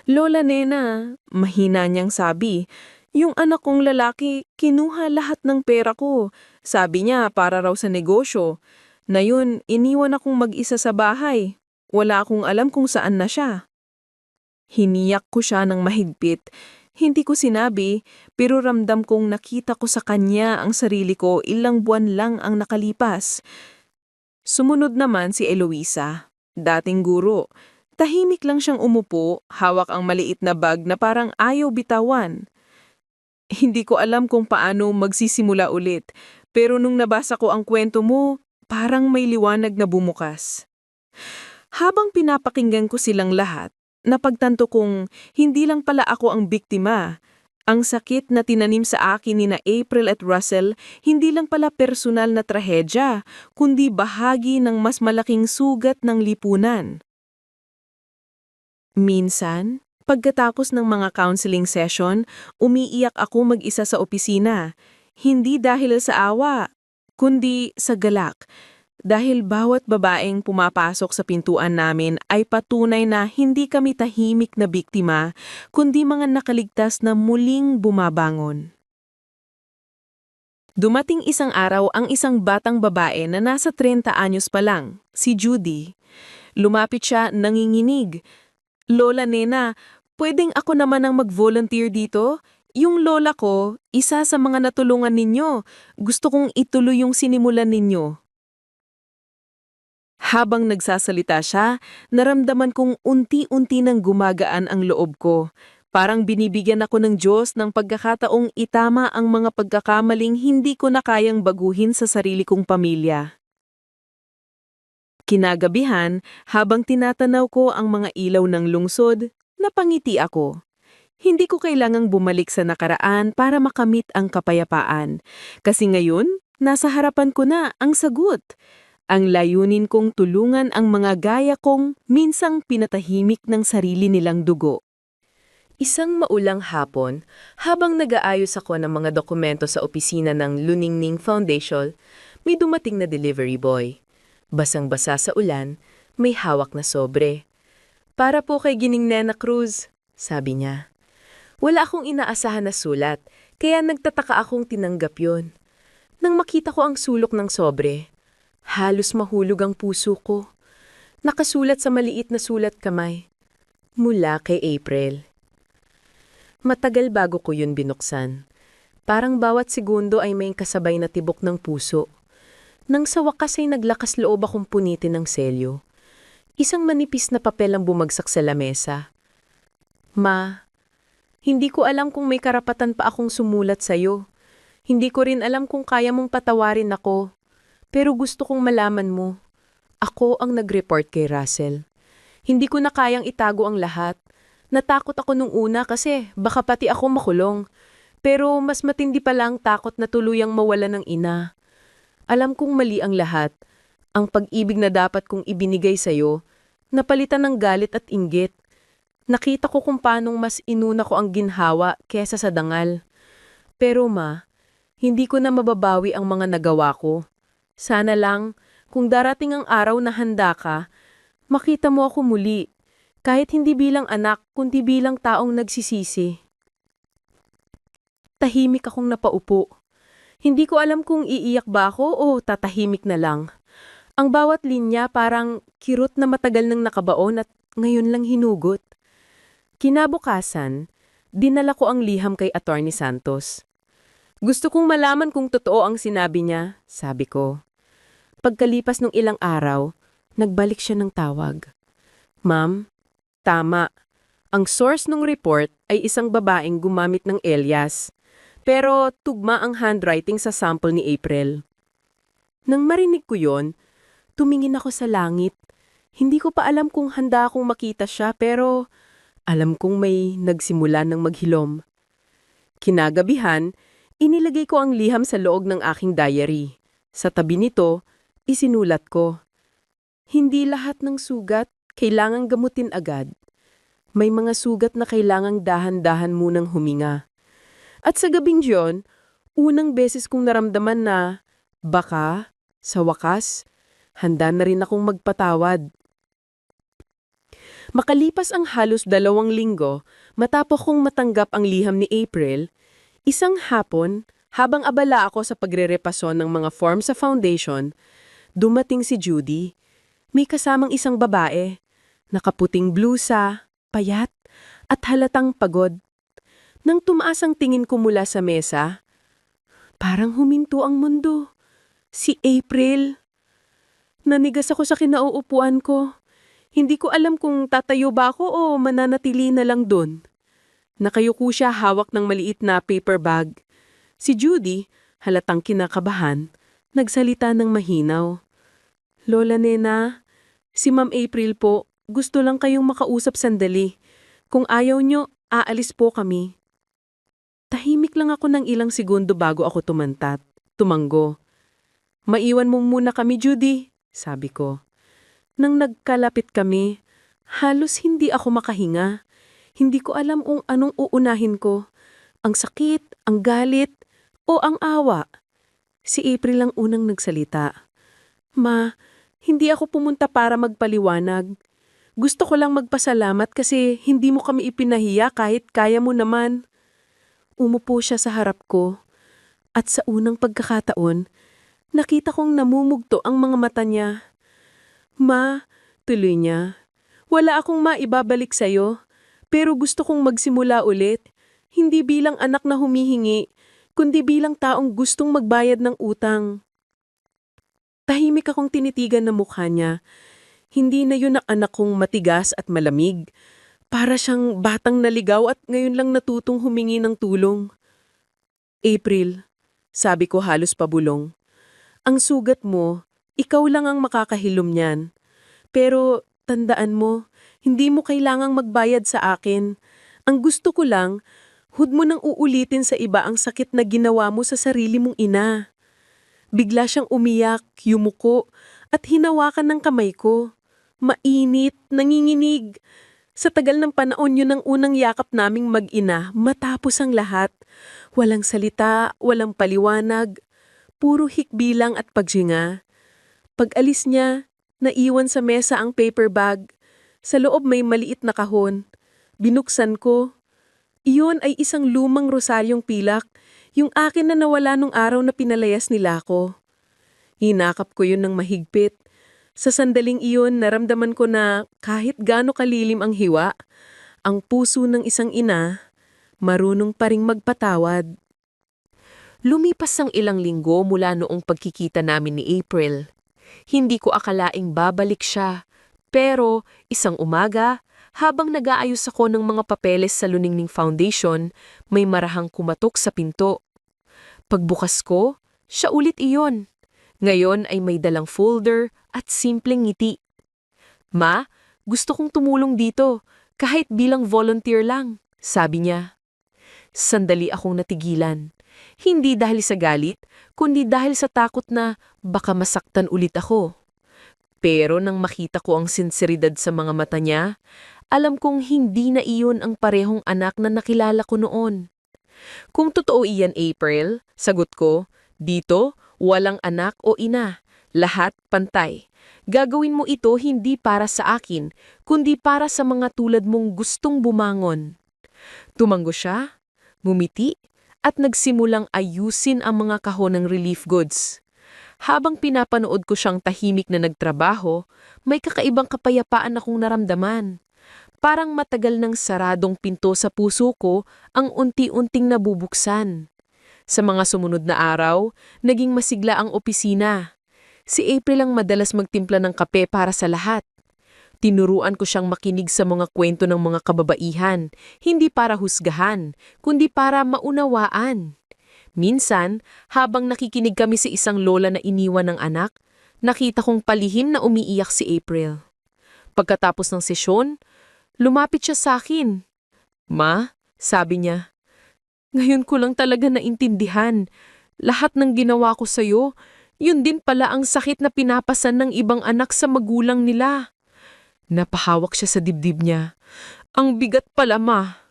Lola Nena, mahina niyang sabi, yung anak kong lalaki kinuha lahat ng pera ko. Sabi niya para raw sa negosyo. Na yun, iniwan akong mag-isa sa bahay. Wala akong alam kung saan na siya. Hiniyak ko siya ng mahigpit. Hindi ko sinabi, pero ramdam kong nakita ko sa kanya ang sarili ko ilang buwan lang ang nakalipas. Sumunod naman si Eloisa, dating guro. Tahimik lang siyang umupo, hawak ang maliit na bag na parang ayaw bitawan. Hindi ko alam kung paano magsisimula ulit, pero nung nabasa ko ang kwento mo, parang may liwanag na bumukas. Habang pinapakinggan ko silang lahat, napagtanto kong hindi lang pala ako ang biktima. Ang sakit na tinanim sa akin ni na April at Russell, hindi lang pala personal na trahedya, kundi bahagi ng mas malaking sugat ng lipunan. Minsan, pagkatapos ng mga counseling session, umiiyak ako mag-isa sa opisina. Hindi dahil sa awa, kundi sa galak. Dahil bawat babaeng pumapasok sa pintuan namin ay patunay na hindi kami tahimik na biktima, kundi mga nakaligtas na muling bumabangon. Dumating isang araw ang isang batang babae na nasa 30 anyos pa lang, si Judy. Lumapit siya nanginginig. Lola Nena, pwedeng ako naman ang mag-volunteer dito? Yung lola ko, isa sa mga natulungan ninyo. Gusto kong ituloy yung sinimulan ninyo. Habang nagsasalita siya, naramdaman kong unti-unti nang gumagaan ang loob ko. Parang binibigyan ako ng Diyos ng pagkakataong itama ang mga pagkakamaling hindi ko na kayang baguhin sa sarili kong pamilya. Kinagabihan, habang tinatanaw ko ang mga ilaw ng lungsod, napangiti ako. Hindi ko kailangang bumalik sa nakaraan para makamit ang kapayapaan. Kasi ngayon, nasa harapan ko na ang sagot. Ang layunin kong tulungan ang mga gaya kong minsang pinatahimik ng sarili nilang dugo. Isang maulang hapon, habang nag-aayos ako ng mga dokumento sa opisina ng Luningning Foundation, may dumating na delivery boy. Basang-basa sa ulan, may hawak na sobre. Para po kay Gining Nena Cruz, sabi niya. Wala akong inaasahan na sulat, kaya nagtataka akong tinanggap yon. Nang makita ko ang sulok ng sobre, halos mahulog ang puso ko. Nakasulat sa maliit na sulat kamay. Mula kay April. Matagal bago ko yun binuksan. Parang bawat segundo ay may kasabay na tibok ng puso. Nang sa wakas ay naglakas loob akong punitin ng selyo. Isang manipis na papel ang bumagsak sa lamesa. Ma, hindi ko alam kung may karapatan pa akong sumulat sa'yo. Hindi ko rin alam kung kaya mong patawarin ako. Pero gusto kong malaman mo, ako ang nag-report kay Russell. Hindi ko na kayang itago ang lahat. Natakot ako nung una kasi baka pati ako makulong. Pero mas matindi pala ang takot na tuluyang mawala ng ina. Alam kong mali ang lahat. Ang pag-ibig na dapat kong ibinigay sa'yo, napalitan ng galit at inggit. Nakita ko kung paanong mas inuna ko ang ginhawa kesa sa dangal. Pero ma, hindi ko na mababawi ang mga nagawa ko. Sana lang, kung darating ang araw na handa ka, makita mo ako muli, kahit hindi bilang anak, kundi bilang taong nagsisisi. Tahimik akong napaupo. Hindi ko alam kung iiyak ba ako o tatahimik na lang. Ang bawat linya parang kirot na matagal nang nakabaon at ngayon lang hinugot. Kinabukasan, dinala ko ang liham kay Attorney Santos. Gusto kong malaman kung totoo ang sinabi niya, sabi ko. Pagkalipas ng ilang araw, nagbalik siya ng tawag. Ma'am, tama. Ang source ng report ay isang babaeng gumamit ng alias. Pero tugma ang handwriting sa sample ni April. Nang marinig ko yon, tumingin ako sa langit. Hindi ko pa alam kung handa akong makita siya pero alam kong may nagsimula ng maghilom. Kinagabihan, inilagay ko ang liham sa loob ng aking diary. Sa tabi nito, isinulat ko. Hindi lahat ng sugat kailangang gamutin agad. May mga sugat na kailangang dahan-dahan munang huminga. At sa gabing yun, unang beses kong naramdaman na baka, sa wakas, handa na rin akong magpatawad. Makalipas ang halos 2 linggo, matapos kong matanggap ang liham ni April, isang hapon, habang abala ako sa pagrerepaso ng mga form sa foundation, dumating si Judy. May kasamang isang babae, nakaputing blusa, payat, at halatang pagod. Nang tumaas ang tingin ko mula sa mesa, parang huminto ang mundo. Si April. Nanigas ako sa kinauupuan ko. Hindi ko alam kung tatayo ba ako o mananatili na lang doon. Nakayuko siya hawak ng maliit na paper bag. Si Judy, halatang kinakabahan, nagsalita ng mahinaw. Lola Nena, si Ma'am April po, gusto lang kayong makausap sandali. Kung ayaw nyo, aalis po kami. Tahimik lang ako ng ilang segundo bago ako tumango. Maiwan mo muna kami, Judy, sabi ko. Nang nagkalapit kami, halos hindi ako makahinga. Hindi ko alam kung anong uunahin ko. Ang sakit, ang galit, o ang awa. Si April ang unang nagsalita. Ma, hindi ako pumunta para magpaliwanag. Gusto ko lang magpasalamat kasi hindi mo kami ipinahiya kahit kaya mo naman. Umupo siya sa harap ko. At sa unang pagkakataon, nakita kong namumugto ang mga mata niya. Ma, tuloy niya, wala akong maibabalik sa'yo, pero gusto kong magsimula ulit, hindi bilang anak na humihingi, kundi bilang taong gustong magbayad ng utang. Tahimik akong tinitigan na mukha niya. Hindi na yun ang anak kong matigas at malamig. Para siyang batang naligaw at ngayon lang natutong humingi ng tulong. April, sabi ko halos pabulong. Ang sugat mo, ikaw lang ang makakahilom niyan. Pero tandaan mo, hindi mo kailangang magbayad sa akin. Ang gusto ko lang, huwag mo nang uulitin sa iba ang sakit na ginawa mo sa sarili mong ina. Bigla siyang umiyak, yumuko, at hinawakan ng kamay ko. Mainit, nanginginig. Sa tagal ng panahon yun ang unang yakap naming mag-ina matapos ang lahat. Walang salita, walang paliwanag, puro hikbilang at pagsinga. Pag-alis niya, naiwan sa mesa ang paper bag. Sa loob may maliit na kahon. Binuksan ko. Iyon ay isang lumang rosaryong pilak, yung akin na nawala nung araw na pinalayas nila ko. Hinakap ko yun ng mahigpit. Sa sandaling iyon, naramdaman ko na kahit gaano kalilim ang hiwa, ang puso ng isang ina, marunong pa ring magpatawad. Lumipas ang ilang linggo mula noong pagkikita namin ni April. Hindi ko akalaing babalik siya. Pero isang umaga, habang nag-aayos ako ng mga papeles sa Luningning Foundation, may marahang kumatok sa pinto. Pagbukas ko, siya ulit iyon. Ngayon ay may dalang folder at simpleng ngiti. Ma, gusto kong tumulong dito, kahit bilang volunteer lang, sabi niya. Sandali akong natigilan. Hindi dahil sa galit, kundi dahil sa takot na baka masaktan ulit ako. Pero nang makita ko ang sinseridad sa mga mata niya, alam kong hindi na iyon ang parehong anak na nakilala ko noon. Kung totoo iyan, April, sagot ko, dito, walang anak o ina. Lahat pantay. Gagawin mo ito hindi para sa akin, kundi para sa mga tulad mong gustong bumangon. Tumango siya, ngumiti, at nagsimulang ayusin ang mga kahon ng relief goods. Habang pinapanood ko siyang tahimik na nagtrabaho, may kakaibang kapayapaan akong naramdaman. Parang matagal ng saradong pinto sa puso ko ang unti-unting nabubuksan. Sa mga sumunod na araw, naging masigla ang opisina. Si April ang madalas magtimpla ng kape para sa lahat. Tinuruan ko siyang makinig sa mga kwento ng mga kababaihan, hindi para husgahan, kundi para maunawaan. Minsan, habang nakikinig kami sa isang lola na iniwan ng anak, nakita kong palihim na umiiyak si April. Pagkatapos ng sesyon, lumapit siya sa akin. Ma, sabi niya, ngayon ko lang talaga naintindihan. Lahat ng ginawa ko sa'yo, yun din pala ang sakit na pinapasan ng ibang anak sa magulang nila. Napahawak siya sa dibdib niya. Ang bigat pala, ma.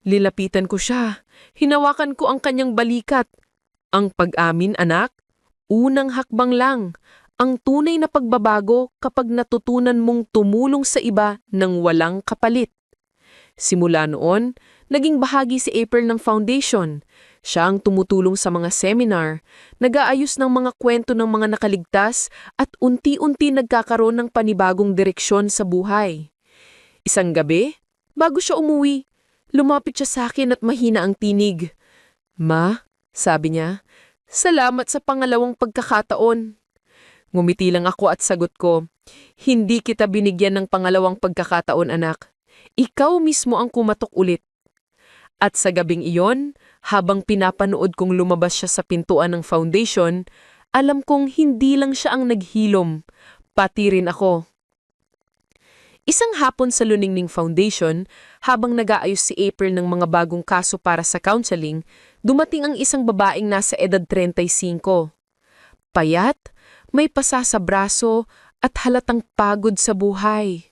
Lilapitan ko siya. Hinawakan ko ang kanyang balikat. Ang pag-amin, anak, unang hakbang lang. Ang tunay na pagbabago kapag natutunan mong tumulong sa iba ng walang kapalit. Simula noon, naging bahagi si April ng foundation. Siya ang tumutulong sa mga seminar, nag-aayos ng mga kwento ng mga nakaligtas at unti-unti nagkakaroon ng panibagong direksyon sa buhay. Isang gabi, bago siya umuwi, lumapit siya sa akin at mahina ang tinig. Ma, sabi niya, salamat sa pangalawang pagkakataon. Ngumiti lang ako at sagot ko, hindi kita binigyan ng pangalawang pagkakataon, anak. Ikaw mismo ang kumatok ulit. At sa gabing iyon, habang pinapanood kong lumabas siya sa pintuan ng foundation, alam kong hindi lang siya ang naghilom, pati rin ako. Isang hapon sa Luningning Foundation, habang nag-aayos si April ng mga bagong kaso para sa counseling, dumating ang isang babaeng nasa edad 35. Payat, may pasa sa braso at halatang pagod sa buhay.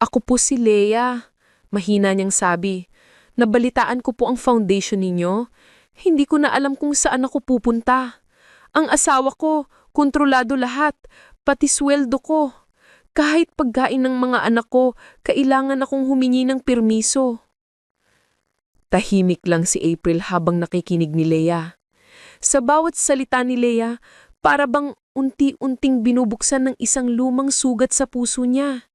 Ako po si Leia, mahina niyang sabi. Nabalitaan ko po ang foundation ninyo. Hindi ko na alam kung saan ako pupunta. Ang asawa ko, kontrolado lahat, pati sweldo ko. Kahit pagkain ng mga anak ko, kailangan akong humingi ng permiso. Tahimik lang si April habang nakikinig ni Leia. Sa bawat salita ni Leia, para bang unti-unting binubuksan ng isang lumang sugat sa puso niya.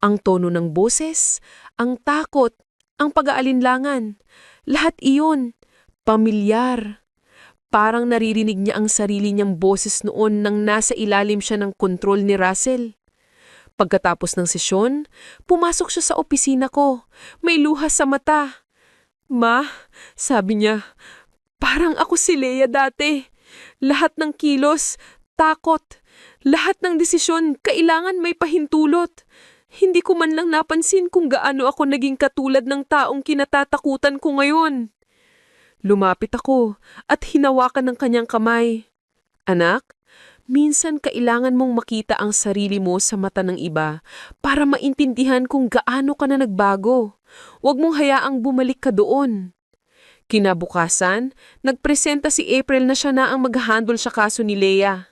Ang tono ng boses, ang takot, ang pag-aalinlangan, lahat iyon, pamilyar. Parang naririnig niya ang sarili niyang boses noon nang nasa ilalim siya ng kontrol ni Russell. Pagkatapos ng sesyon, pumasok siya sa opisina ko. May luha sa mata. Ma, sabi niya, parang ako si Leia dati. Lahat ng kilos, takot. Lahat ng desisyon, kailangan may pahintulot. Hindi ko man lang napansin kung gaano ako naging katulad ng taong kinatatakutan ko ngayon. Lumapit ako at hinawakan ng kanyang kamay. Anak, minsan kailangan mong makita ang sarili mo sa mata ng iba para maintindihan kung gaano ka na nagbago. Huwag mong hayaang bumalik ka doon. Kinabukasan, nagpresenta si April na siya na ang mag-handle sa kaso ni Leia.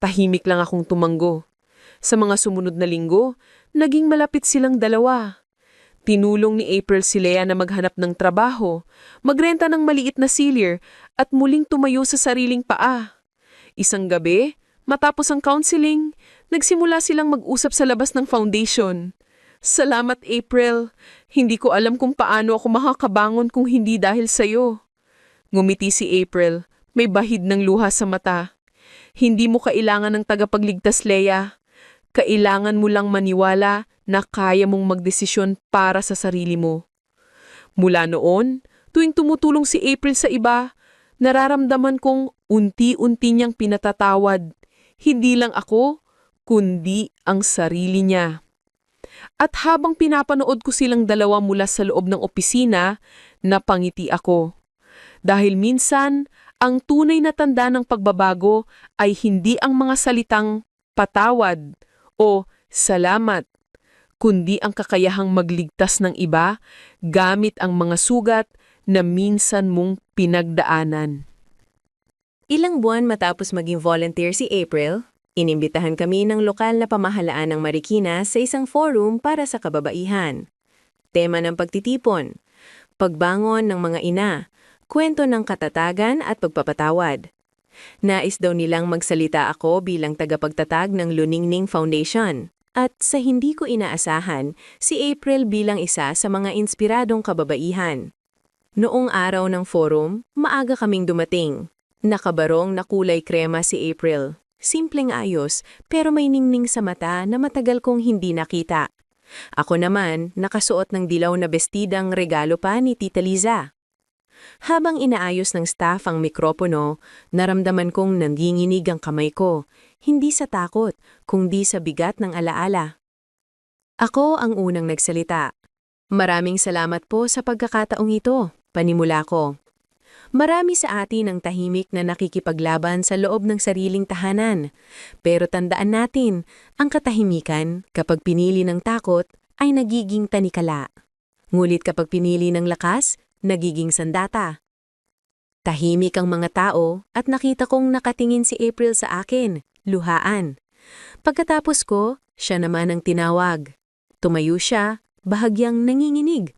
Tahimik lang akong tumanggo. Sa mga sumunod na linggo, naging malapit silang dalawa. Tinulong ni April si Leia na maghanap ng trabaho, magrenta ng maliit na silyer at muling tumayo sa sariling paa. Isang gabi, matapos ang counseling, nagsimula silang mag-usap sa labas ng foundation. Salamat, April. Hindi ko alam kung paano ako makakabangon kung hindi dahil sa'yo. Ngumiti si April, may bahid ng luha sa mata. Hindi mo kailangan ng tagapagligtas, Leia. Kailangan mo lang maniwala na kaya mong magdesisyon para sa sarili mo. Mula noon, tuwing tumutulong si April sa iba, nararamdaman kong Unti-unti niyang pinatatawad, hindi lang ako, kundi ang sarili niya. At habang pinapanood ko silang dalawa mula sa loob ng opisina, napangiti ako. Dahil minsan, ang tunay na tanda ng pagbabago ay hindi ang mga salitang patawad o salamat, kundi ang kakayahang magligtas ng iba gamit ang mga sugat na minsan mong pinagdaanan. Ilang buwan matapos maging volunteer si April, inimbitahan kami ng lokal na pamahalaan ng Marikina sa isang forum para sa kababaihan. Tema ng pagtitipon, pagbangon ng mga ina, kwento ng katatagan at pagpapatawad. Nais daw nilang magsalita ako bilang tagapagtatag ng Luningning Foundation. At sa hindi ko inaasahan, si April bilang isa sa mga inspiradong kababaihan. Noong araw ng forum, maaga kaming dumating. Nakabarong na kulay krema si April. Simpleng ayos, pero may ningning sa mata na matagal kong hindi nakita. Ako naman, nakasuot ng dilaw na bestidang regalo pa ni Tita Liza. Habang inaayos ng staff ang mikropono, naramdaman kong nanginginig ang kamay ko, hindi sa takot, kundi sa bigat ng alaala. Ako ang unang nagsalita. Maraming salamat po sa pagkakataong ito, panimula ko. Marami sa atin ang tahimik na nakikipaglaban sa loob ng sariling tahanan. Pero tandaan natin, ang katahimikan, kapag pinili ng takot, ay nagiging tanikala. Ngulit kapag pinili ng lakas, nagiging sandata. Tahimik ang mga tao at nakita kong nakatingin si April sa akin, luhaan. Pagkatapos ko, siya naman ang tinawag. Tumayo siya, bahagyang nanginginig.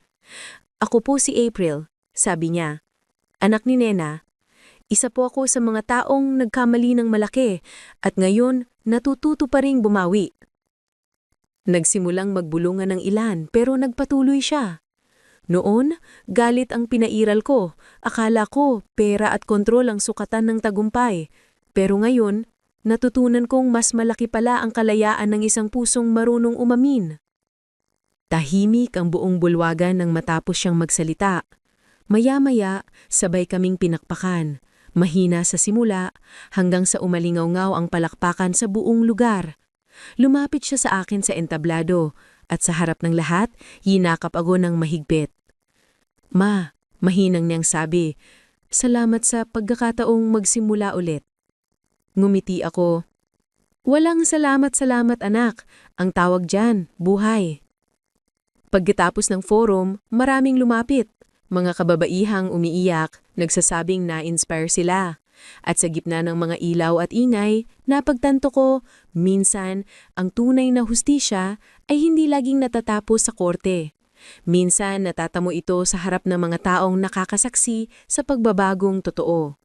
Ako po si April, sabi niya. Anak ni Nena, isa po ako sa mga taong nagkamali ng malaki at ngayon natututo pa ring bumawi. Nagsimulang magbulungan ng ilan pero nagpatuloy siya. Noon, galit ang pinairal ko. Akala ko pera at kontrol ang sukatan ng tagumpay. Pero ngayon, natutunan kong mas malaki pala ang kalayaan ng isang pusong marunong umamin. Tahimik ang buong bulwagan nang matapos siyang magsalita. Maya-maya, sabay kaming pinakpakan. Mahina sa simula, hanggang sa umalingaw-ngaw ang palakpakan sa buong lugar. Lumapit siya sa akin sa entablado, at sa harap ng lahat, yinakap ako ng mahigpit. Ma, mahinang niyang sabi, salamat sa pagkakataong magsimula ulit. Ngumiti ako. Walang salamat anak, ang tawag dyan, buhay. Pagkatapos ng forum, maraming lumapit. Mga kababaihang umiiyak, nagsasabing na-inspire sila. At sa gitna ng mga ilaw at ingay, napagtanto ko, minsan, ang tunay na hustisya ay hindi laging natatapos sa korte. Minsan, natatamo ito sa harap ng mga taong nakakasaksi sa pagbabagong totoo.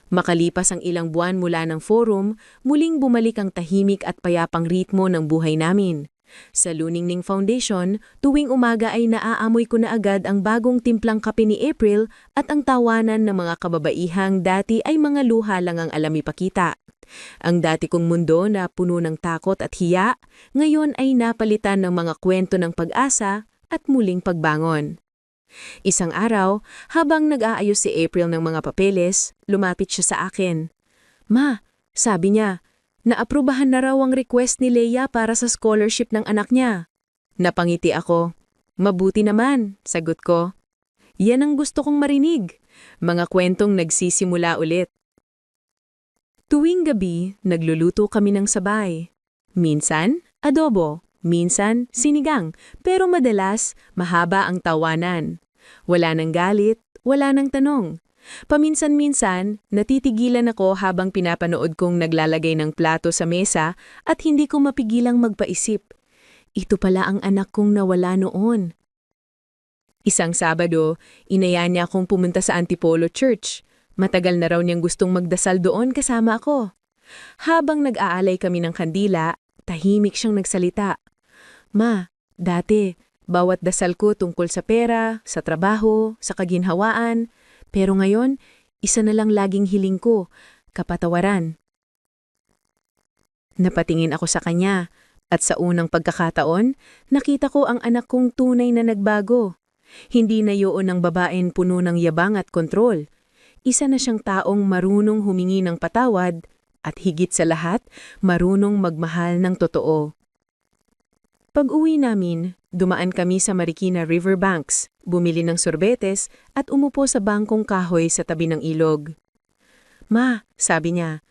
Makalipas ang ilang buwan mula ng forum, muling bumalik ang tahimik at payapang ritmo ng buhay namin. Sa Luningning Foundation, tuwing umaga ay naaamoy ko na agad ang bagong timplang kape ni April at ang tawanan ng mga kababaihang dati ay mga luha lang ang alam ipakita. Ang dati kong mundo na puno ng takot at hiya, ngayon ay napalitan ng mga kwento ng pag-asa at muling pagbangon. Isang araw, habang nag-aayos si April ng mga papeles, lumapit siya sa akin. Ma, sabi niya, naaprubahan na raw ang request ni Leia para sa scholarship ng anak niya. Napangiti ako. Mabuti naman, sagot ko. Yan ang gusto kong marinig. Mga kwentong nagsisimula ulit. Tuwing gabi, nagluluto kami ng sabay. Minsan, adobo. Minsan, sinigang. Pero madalas, mahaba ang tawanan. Wala nang galit, wala nang tanong. Paminsan-minsan, natitigilan ako habang pinapanood kong naglalagay ng plato sa mesa at hindi ko mapigilang magpaisip. Ito pala ang anak kong nawala noon. Isang Sabado, inaya niya akong pumunta sa Antipolo Church. Matagal na raw niyang gustong magdasal doon kasama ako. Habang nag-aalay kami ng kandila, tahimik siyang nagsalita. Ma, dati, bawat dasal ko tungkol sa pera, sa trabaho, sa kaginhawaan. Pero ngayon, isa na lang laging hiling ko, kapatawaran. Napatingin ako sa kanya, at sa unang pagkakataon, nakita ko ang anak kong tunay na nagbago. Hindi na yoon ng babaeng puno ng yabang at kontrol. Isa na siyang taong marunong humingi ng patawad at higit sa lahat, marunong magmahal ng totoo. Pag-uwi namin, dumaan kami sa Marikina Riverbanks, bumili ng sorbetes at umupo sa bangkong kahoy sa tabi ng ilog. "Ma," sabi niya,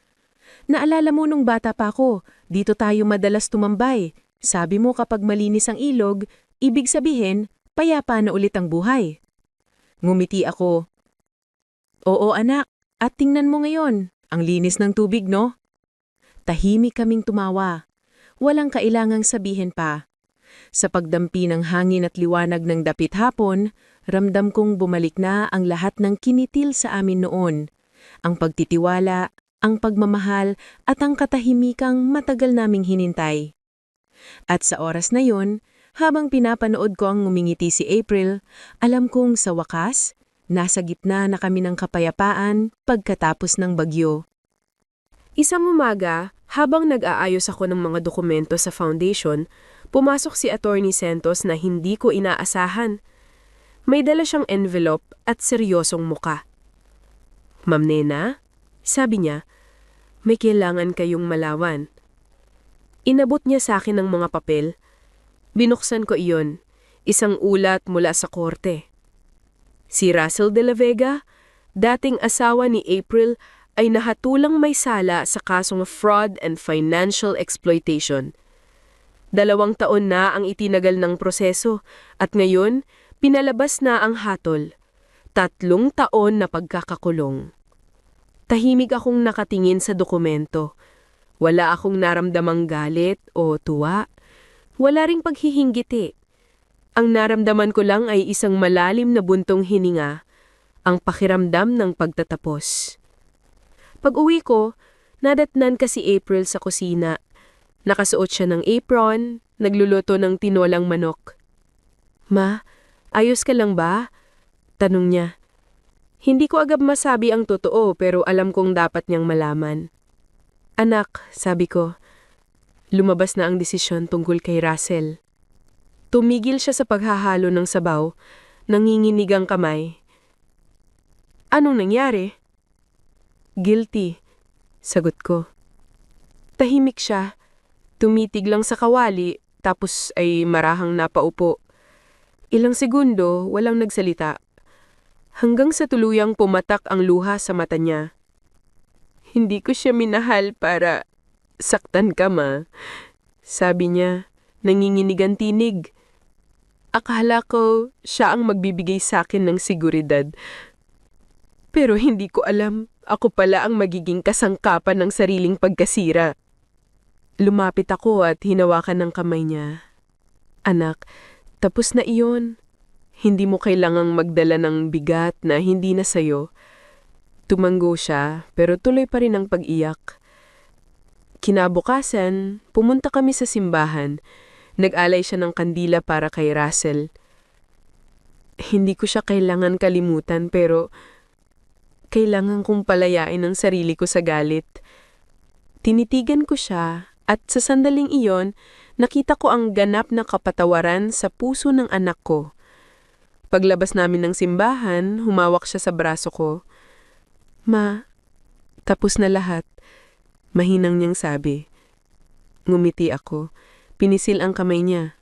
"naalala mo nung bata pa ako, dito tayo madalas tumambay. Sabi mo kapag malinis ang ilog, ibig sabihin, payapa na ulit ang buhay." Ngumiti ako. "Oo anak, at tingnan mo ngayon, ang linis ng tubig no?" Tahimik kaming tumawa. Walang kailangang sabihin pa. Sa pagdampi ng hangin at liwanag ng dapit hapon, ramdam kong bumalik na ang lahat ng kinitil sa amin noon. Ang pagtitiwala, ang pagmamahal at ang katahimikang matagal naming hinintay. At sa oras na yon, habang pinapanood ko ang ngumingiti si April, alam kong sa wakas, nasa gitna na kami ng kapayapaan pagkatapos ng bagyo. Isang umaga, habang nag-aayos ako ng mga dokumento sa foundation, pumasok si Attorney Santos na hindi ko inaasahan. May dala siyang envelope at seryosong muka. "Ma'am Nena," sabi niya, "may kailangan kayong malawan." Inabot niya sa akin ng mga papel. Binuksan ko iyon, isang ulat mula sa korte. Si Russell de la Vega, dating asawa ni April, ay nahatulang may sala sa kasong fraud and financial exploitation. 2 taon na ang itinagal ng proseso at ngayon, pinalabas na ang hatol. 3 taon na pagkakakulong. Tahimik akong nakatingin sa dokumento. Wala akong naramdamang galit o tuwa. Wala ring paghihinggiti. Ang naramdaman ko lang ay isang malalim na buntong hininga, ang pakiramdam ng pagtatapos. Pag-uwi ko, nadatnan ka si April sa kusina. Nakasuot siya ng apron, nagluluto ng tinolang manok. "Ma, ayos ka lang ba?" tanong niya. Hindi ko agad masabi ang totoo pero alam kong dapat niyang malaman. "Anak," sabi ko, lumabas na ang desisyon tungkol kay Russell. Tumigil siya sa paghahalo ng sabaw, nanginginig ang kamay. "Anong nangyari?" "Guilty," sagot ko. Tahimik siya, tumitig lang sa kawali, tapos ay marahang napaupo. Ilang segundo, walang nagsalita. Hanggang sa tuluyang pumatak ang luha sa mata niya. "Hindi ko siya minahal para saktan ka, Ma," sabi niya, nanginginig ang tinig. Akala ko siya ang magbibigay sa akin ng seguridad. Pero hindi ko alam, ako pala ang magiging kasangkapan ng sariling pagkasira. Lumapit ako at hinawakan ng kamay niya. "Anak, tapos na iyon. Hindi mo kailangang magdala ng bigat na hindi na sayo." Tumanggo siya, pero tuloy pa rin ang pag-iyak. Kinabukasan, pumunta kami sa simbahan. Nag-alay siya ng kandila para kay Russell. Hindi ko siya kailangan kalimutan pero kailangan kong palayain ang sarili ko sa galit. Tinitigan ko siya at sa sandaling iyon, nakita ko ang ganap na kapatawaran sa puso ng anak ko. Paglabas namin ng simbahan, humawak siya sa braso ko. "Ma, tapos na lahat," mahinang niyang sabi. Ngumiti ako. Pinisil ang kamay niya.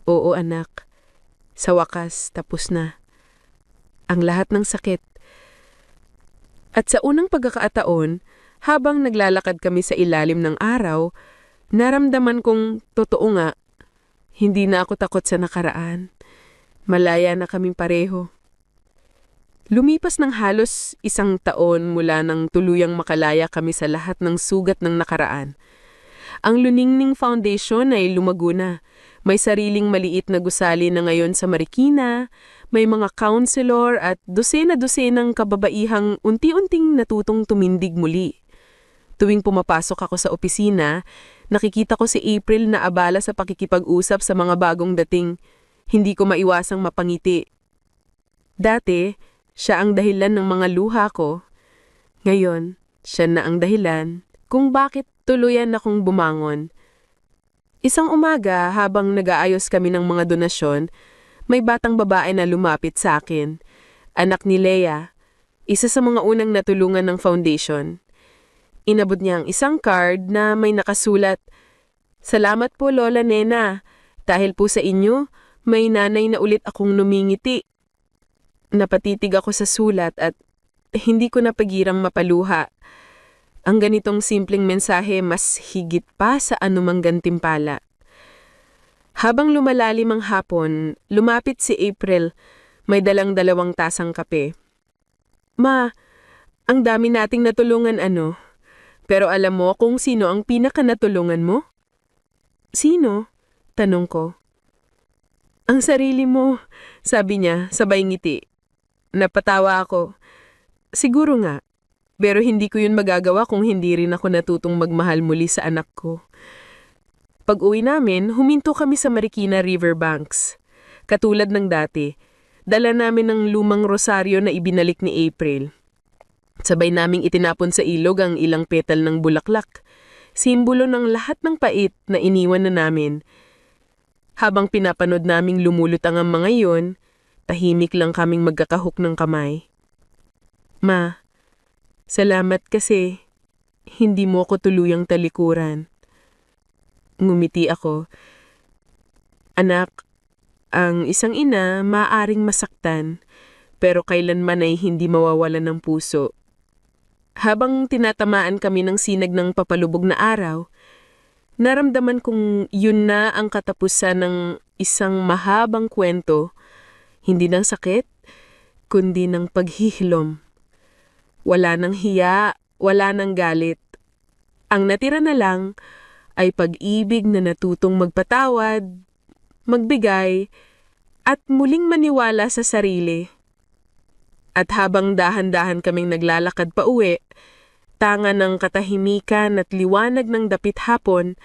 "Oo anak, sa wakas tapos na. Ang lahat ng sakit." At sa unang pagkakataon, habang naglalakad kami sa ilalim ng araw, naramdaman kong totoo nga, hindi na ako takot sa nakaraan. Malaya na kaming pareho. Lumipas ng halos 1 taon mula nang tuluyang makalaya kami sa lahat ng sugat ng nakaraan. Ang Luningning Foundation ay lumago na. May sariling maliit na gusali na ngayon sa Marikina, may mga counselor at dosena-dosenang kababaihang unti-unting natutong tumindig muli. Tuwing pumapasok ako sa opisina, nakikita ko si April na abala sa pakikipag-usap sa mga bagong dating. Hindi ko maiwasang mapangiti. Dati, siya ang dahilan ng mga luha ko. Ngayon, siya na ang dahilan kung bakit tuluyan akong bumangon. Isang umaga, habang nag-aayos kami ng mga donasyon, may batang babae na lumapit sa akin. Anak ni Leia. Isa sa mga unang natulungan ng foundation. Inabot niya ang isang card na may nakasulat, "Salamat po Lola Nena. Dahil po sa inyo, may nanay na ulit akong numingiti." Napatitig ako sa sulat at hindi ko napagirang mapaluha. Ang ganitong simpleng mensahe mas higit pa sa anumang gantimpala. Habang lumalalim ang hapon, lumapit si April, may dalang 2 tasang kape. "Ma, ang dami nating natulungan ano. Pero alam mo kung sino ang pinaka-natulungan mo?" "Sino?" tanong ko. "Ang sarili mo," sabi niya, sabay ngiti. Napatawa ako. Siguro nga, pero hindi ko yun magagawa kung hindi rin ako natutong magmahal muli sa anak ko. Pag-uwi namin, huminto kami sa Marikina Riverbanks. Katulad ng dati, dala namin ng lumang rosaryo na ibinalik ni April. Sabay naming itinapon sa ilog ang ilang petal ng bulaklak, simbolo ng lahat ng pait na iniwan na namin. Habang pinapanood naming lumulutang ang mga iyon, tahimik lang kaming magkakahuk ng kamay. "Ma, salamat kasi hindi mo ko tuluyang talikuran." Ngumiti ako. "Anak, ang isang ina maaaring masaktan, pero kailanman ay hindi mawawalan ng puso." Habang tinatamaan kami ng sinag ng papalubog na araw, naramdaman kong yun na ang katapusan ng isang mahabang kwento, hindi ng sakit, kundi ng paghihilom. Wala nang hiya, wala nang galit. Ang natira na lang ay pag-ibig na natutong magpatawad, magbigay, at muling maniwala sa sarili. At habang dahan-dahan kaming naglalakad pa uwi, tanga ng katahimikan at liwanag ng dapit hapon,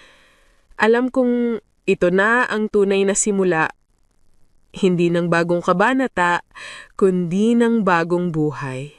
alam kong ito na ang tunay na simula. Hindi ng bagong kabanata, kundi ng bagong buhay.